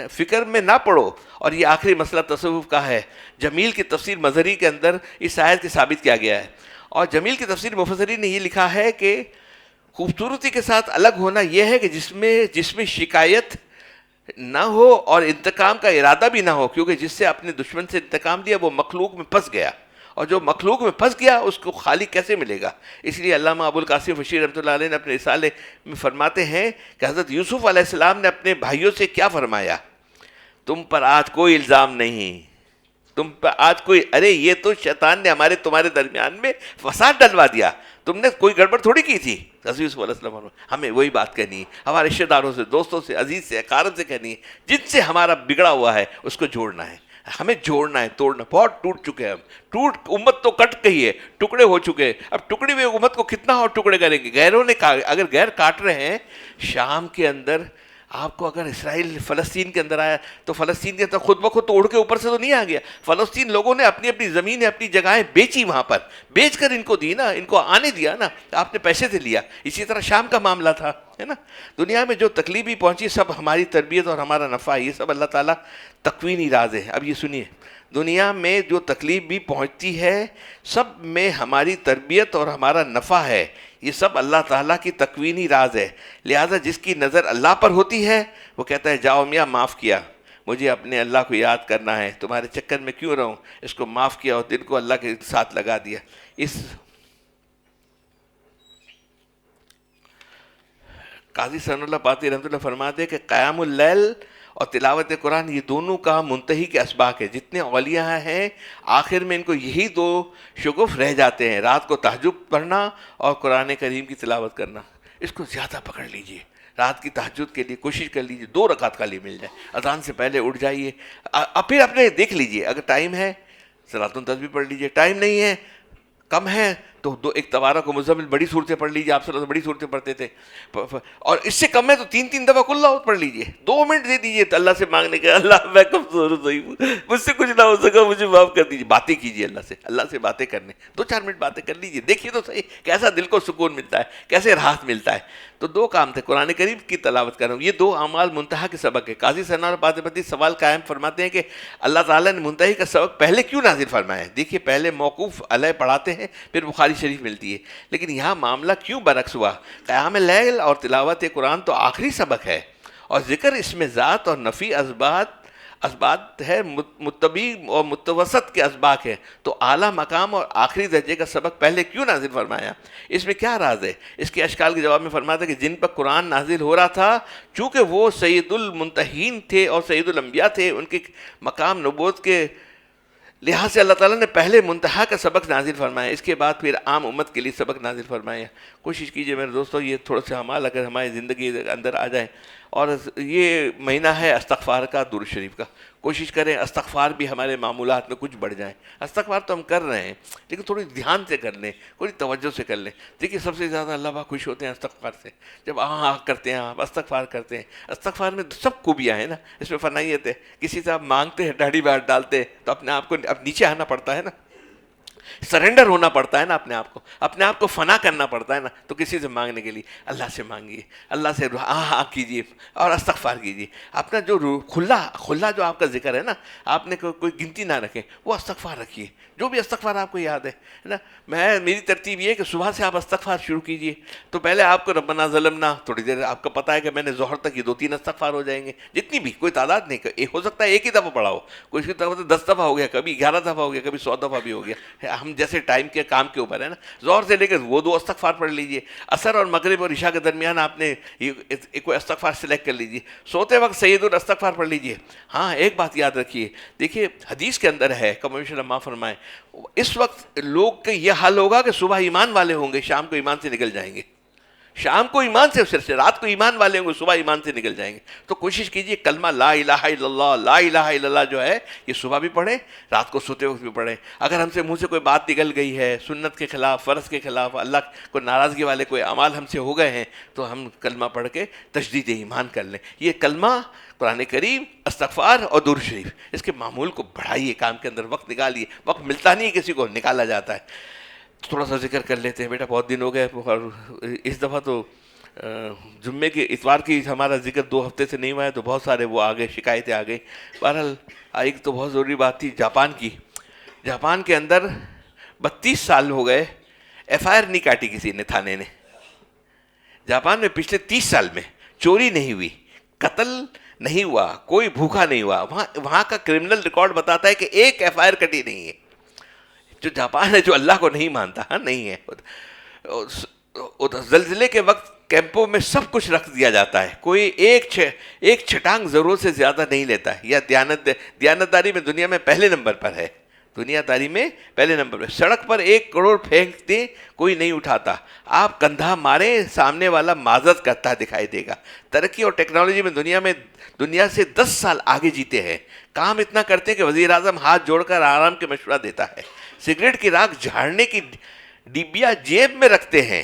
فکر میں نہ پڑو. اور یہ آخری مسئلہ تصوف کا ہے. جمیل کی تفسیر مظہری کے اندر اس آیت کے ثابت کیا گیا ہے. اور جمیل کی تفسیر مفسرین نے یہ لکھا ہے کہ خوبصورتی کے ساتھ الگ ہونا یہ ہے کہ جس میں شکایت نہ ہو اور انتقام کا ارادہ بھی نہ ہو، کیونکہ جس سے اپنے دشمن سے انتقام لیا وہ مخلوق میں پھنس گیا، اور جو مخلوق میں پھنس گیا اس کو خالق کیسے ملے گا. اس لیے علامہ ابو القاسم فشیر رحمۃ اللہ علیہ نے اپنے رسالے میں فرماتے ہیں کہ حضرت یوسف علیہ السلام نے اپنے بھائیوں سے کیا فرمایا؟ تم پر آج کوئی الزام نہیں، تم پر آج کوئی، ارے یہ تو شیطان نے تمہارے درمیان میں فساد ڈلوا دیا، تم نے کوئی گڑبڑ تھوڑی کی تھی. حضرت یوسف علیہ السلام ہمیں وہی بات کہنی ہے، ہمارے رشتہ داروں سے، دوستوں سے، عزیز سے، اقارب سے کہنی ہے، جن سے ہمارا بگڑا ہوا ہے اس کو جوڑنا ہے، ہمیں جوڑنا ہے، توڑنا. بہت ٹوٹ چکے ہیں ہم، امت تو کٹ گئی ہے، ٹکڑے ہو چکے ہیں. اب ٹکڑی ہوئی امت کو کتنا اور ٹکڑے کریں گے؟ غیروں نے کہا اگر غیر کاٹ رہے ہیں، شام کے اندر آپ کو اگر اسرائیل فلسطین کے اندر آیا تو فلسطین کے اندر خود بخود تو اڑ کے اوپر سے تو نہیں آ گیا. فلسطین لوگوں نے اپنی اپنی زمینیں اپنی جگہیں بیچی، وہاں پر بیچ کر ان کو دی نا، ان کو آنے دیا نا، آپ نے پیسے سے لیا. اسی طرح شام کا معاملہ تھا، ہے نا. دنیا میں جو تکلیف بھی پہنچی سب ہماری تربیت اور ہمارا نفع ہے، یہ سب اللہ تعالیٰ تکوینی راز ہے. اب یہ سنیے، دنیا میں جو تکلیف بھی پہنچتی ہے سب میں ہماری تربیت اور ہمارا نفع ہے. یہ سب اللہ تعالیٰ کی تکوینی راز ہے. لہٰذا جس کی نظر اللہ پر ہوتی ہے وہ کہتا ہے جاؤ میاں معاف کیا، مجھے اپنے اللہ کو یاد کرنا ہے، تمہارے چکر میں کیوں رہوں. اس کو معاف کیا اور دل کو اللہ کے ساتھ لگا دیا. اس قاضی ثناء اللہ پاتی رحمۃ اللہ فرماتے ہیں کہ قیام اللیل اور تلاوت قرآن یہ دونوں کا منتہی کے اسباق ہے. جتنے اولیاء ہیں آخر میں ان کو یہی دو شگف رہ جاتے ہیں، رات کو تہجد پڑھنا اور قرآن کریم کی تلاوت کرنا. اس کو زیادہ پکڑ لیجئے، رات کی تہجد کے لیے کوشش کر لیجئے 2 رکعت خالی مل جائے، اذان سے پہلے اٹھ جائیے. اب پھر اپنے دیکھ لیجئے، اگر ٹائم ہے صلاۃ التسبیح پڑھ لیجئے، ٹائم نہیں ہے کم ہے تو ایک تبارک و مزمل بڑی صورتیں پڑھ لیجیے. آپ سے بڑی صورتیں پڑھتے تھے، اور اس سے کم ہے تو 3 دفعہ کل اللہ پڑھ لیجیے. 2 منٹ دے دیجیے اللہ سے مانگنے کے، اللہ میں کمزور ہوں، مجھ سے کچھ نہ ہو سکا، مجھے معاف کر دیجیے. باتیں کیجیے اللہ سے باتیں کرنے 2-4 منٹ باتیں کر لیجیے. دیکھیے تو صحیح کیسا دل کو سکون ملتا ہے، کیسے راحت ملتا ہے. تو 2 کام تھے، قرآن کریم کی تلاوت کر رہا ہوں. یہ 2 اعمال منتہا کے سبق ہے. قاضی ثناء اللہ پاتی سوال قائم فرماتے ہیں کہ اللہ تعالیٰ نے منتہی کا سبق پہلے کیوں نازل فرمایا ہے. دیکھیے پہلے موقوف علیہ پڑھاتے ہیں، پھر بخاری شریف ملتی ہے، لیکن یہاں معاملہ کیوں برعکس ہوا. قیام اللیل اور تلاوت قرآن تو آخری سبق ہے، اور ذکر اس میں ذات اور نفی اسبات ہے، متبی اور متوسط کے اسباق ہے. تو اعلیٰ مقام اور آخری درجے کا سبق پہلے کیوں نازل فرمایا؟ اس میں کیا راز ہے؟ اس کے اشکال کے جواب میں فرماتا ہے کہ جن پر قرآن نازل ہو رہا تھا چونکہ وہ سید المنتہین تھے اور سید الانبیاء تھے، ان کے مقام نبوت کے لحاظ سے اللہ تعالیٰ نے پہلے منتہا کا سبق نازل فرمایا، اس کے بعد پھر عام امت کے لیے سبق نازل فرمایا. کوشش کیجئے میرے دوستو یہ تھوڑا سا اعمال اگر ہماری زندگی کے اندر آ جائیں. اور یہ مہینہ ہے استغفار کا، درود شریف کا. کوشش کریں استغفار بھی ہمارے معمولات میں کچھ بڑھ جائیں. استغفار تو ہم کر رہے ہیں لیکن تھوڑی دھیان سے کر لیں، تھوڑی توجہ سے کر لیں. دیکھیے سب سے زیادہ اللہ پاک خوش ہوتے ہیں استغفار سے. جب کرتے ہیں آپ استغفار کرتے ہیں، استغفار میں سب خوبیاں ہیں نا. اس میں فنائیت ہے. کسی سے آپ مانگتے ہیں، داڑھی میں ہاتھ ڈالتے ہیں تو اپنے آپ کو اب نیچے آنا پڑتا ہے نا، سرنڈر ہونا پڑتا ہے نا، اپنے آپ کو فنا کرنا پڑتا ہے نا. تو کسی سے مانگنے کے لیے اللہ سے مانگیے، اللہ سے کیجیے اور استغفار کیجیے. اپنا جو کھلا جو آپ کا ذکر ہے نا، آپ نے کوئی گنتی نہ رکھیں، وہ استغفار رکھیے. جو بھی استغفار آپ کو یاد ہے نا. میری ترتیب یہ ہے کہ صبح سے آپ استغفار شروع کیجیے. تو پہلے آپ کو ربنا ظلمنا، تھوڑی دیر آپ کو پتا ہے کہ میں نے ظہر تک یہ 2-3 استغفار ہو جائیں گے، جتنی بھی، کوئی تعداد نہیں. ہو سکتا ہے ایک ہی دفعہ پڑھا ہو، کوئی کی دفعہ 10 دفعہ ہو گیا، کبھی 11 دفعہ ہو گیا، کبھی 100 دفعہ بھی ہو گیا. ہم جیسے ٹائم کے کام کے اوپر ہے نا. ظہر سے لے کر وہ 2 استغفار پڑھ لیجیے. عصر اور مغرب اور عشاء کے درمیان آپ نے کوئی استغفار سلیکٹ کر لیجیے. سوتے وقت سید الاستغفار پڑھ لیجیے. ہاں ایک بات یاد رکھیے، دیکھیے حدیث کے اندر ہے، کمشن اللہ فرمائے اس وقت لوگ کا یہ حال ہوگا کہ صبح ایمان والے ہوں گے، شام کو ایمان سے نکل جائیں گے. شام کو ایمان سے، رات کو ایمان والے ہوں گے، صبح ایمان سے نکل جائیں گے. تو کوشش کیجئے کلمہ لا الہ الا اللہ، لا الہ الا اللہ جو ہے یہ صبح بھی پڑھیں، رات کو سوتے وقت بھی پڑھیں. اگر ہم سے منہ سے کوئی بات نکل گئی ہے سنت کے خلاف، فرض کے خلاف، اللہ کو ناراضگی والے کوئی اعمال ہم سے ہو گئے ہیں، تو ہم کلمہ پڑھ کے تجدید ایمان کر لیں. یہ کلمہ، قرآن کریم، استغفار اور درود شریف، اس کے معمول کو بڑھائیے، کام کے اندر وقت نکالیے. وقت ملتا نہیں کسی کو، نکالا جاتا ہے. تھوڑا سا ذکر کر لیتے ہیں بیٹا، بہت دن ہو گئے. اور اس دفعہ تو جمعے کے اتوار کی ہمارا ذکر 2 ہفتے سے نہیں ہوا ہے، تو بہت سارے وہ آ گئے، شکایتیں آ گئی. بہرحال ایک تو بہت ضروری بات تھی جاپان کی. جاپان کے اندر 32 سال ہو گئے ایف آئی آر نہیں کاٹی کسی نے، تھانے نے. جاپان میں پچھلے 30 سال میں چوری نہیں ہوئی، قتل نہیں ہوا، کوئی بھوکا نہیں ہوا. وہاں کا کرمنل ریکارڈ بتاتا ہے کہ ایک ایف آئی آر کٹی نہیں ہے. جو جاپان ہے، جو اللہ کو نہیں مانتا، نہیں ہے. زلزلے کے وقت کیمپوں میں سب کچھ رکھ دیا جاتا ہے، کوئی ایک چھٹانگ ضرورت سے زیادہ نہیں لیتا ہے. یا دیانتداری میں دنیا میں پہلے نمبر پر ہے، دنیا داری میں پہلے نمبر پر. سڑک پر 1 کروڑ پھینکتے کوئی نہیں اٹھاتا. آپ کندھا مارے، سامنے والا معذرت کرتا دکھائی دے گا. ترقی اور ٹیکنالوجی میں دنیا سے 10 سال آگے جیتے ہیں. کام اتنا کرتے ہیں کہ وزیر اعظم ہاتھ جوڑ کر آرام کے مشورہ دیتا ہے. سگریٹ کی راکھ جھاڑنے کی ڈبیا جیب میں رکھتے ہیں.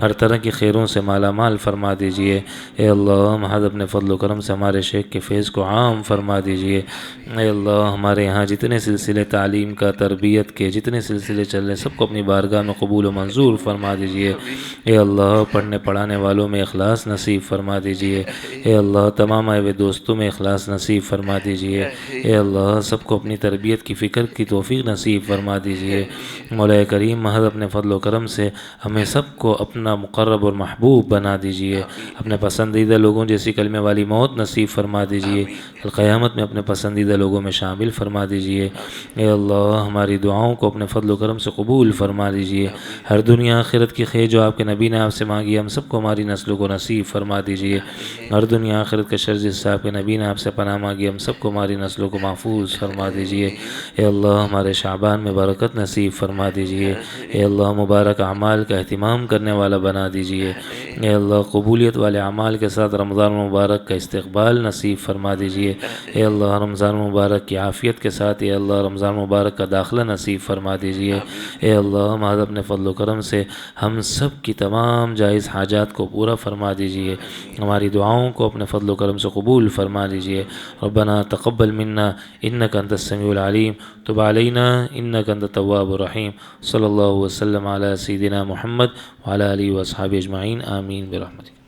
ہر طرح کی خیروں سے مالا مال فرما دیجئے۔ اے اللہ محض اپنے فضل و کرم سے ہمارے شیخ کے فیض کو عام فرما دیجئے۔ اے اللہ ہمارے یہاں جتنے سلسلے تعلیم کا، تربیت کے جتنے سلسلے چل رہے ہیں سب کو اپنی بارگاہ میں قبول و منظور فرما دیجئے۔ اے اللہ پڑھنے پڑھانے والوں میں اخلاص نصیب فرما دیجئے۔ اے اللہ تمام آئے ہوئے دوستوں میں اخلاص نصیب فرما دیجئے۔ اے اللہ سب کو اپنی تربیت کی فکر کی توفیق نصیب فرما دیجئے۔ مولا کریم محض اپنے فضل و کرم سے ہمیں سب کو اپنا مقرب اور محبوب بنا دیجئے۔ اپنے پسندیدہ لوگوں جیسی کلمے والی موت نصیب فرما دیجئے۔ القیامت میں اپنے پسندیدہ لوگوں میں شامل فرما دیجئے۔ اے اللہ ہماری دعاؤں کو اپنے فضل و کرم سے قبول فرما دیجئے۔ ہر دنیا آخرت کی خیر جو آپ کے نبی نے آپ سے مانگی ہم سب کو ہماری نسلوں کو نصیب فرما دیجئے۔ ہر دنیا آخرت کا شر جس سے آپ کے نبی نے آپ سے پناہ مانگی ہم سب کو ہماری نسلوں کو محفوظ فرما دیجئے۔ اے اللہ ہمارے شعبان میں برکت نصیب فرما دیجئے۔ اے اللہ مبارک اعمال کا اہتمام کرنے والا بنا دیجئے۔ اے اللہ قبولیت والے اعمال کے ساتھ رمضان مبارک کا استقبال نصیب فرما دیجئے۔ اے اللہ رمضان مبارک کی عافیت کے ساتھ اے اللہ رمضان مبارک کا داخلہ نصیب فرما دیجئے۔ اے اللہ محض اپنے فضل و کرم سے ہم سب کی تمام جائز حاجات کو پورا فرما دیجئے۔ ہماری دعاؤں کو اپنے فضل و کرم سے قبول فرما دیجئے۔ ربنا تقبل منا انک انت السمیع العلیم تب علینا انک انت التواب الرحیم صلی اللہ وسلم علی سیدنا محمد وعلی آلہ واصحابہ اجمعین آمین برحمتک۔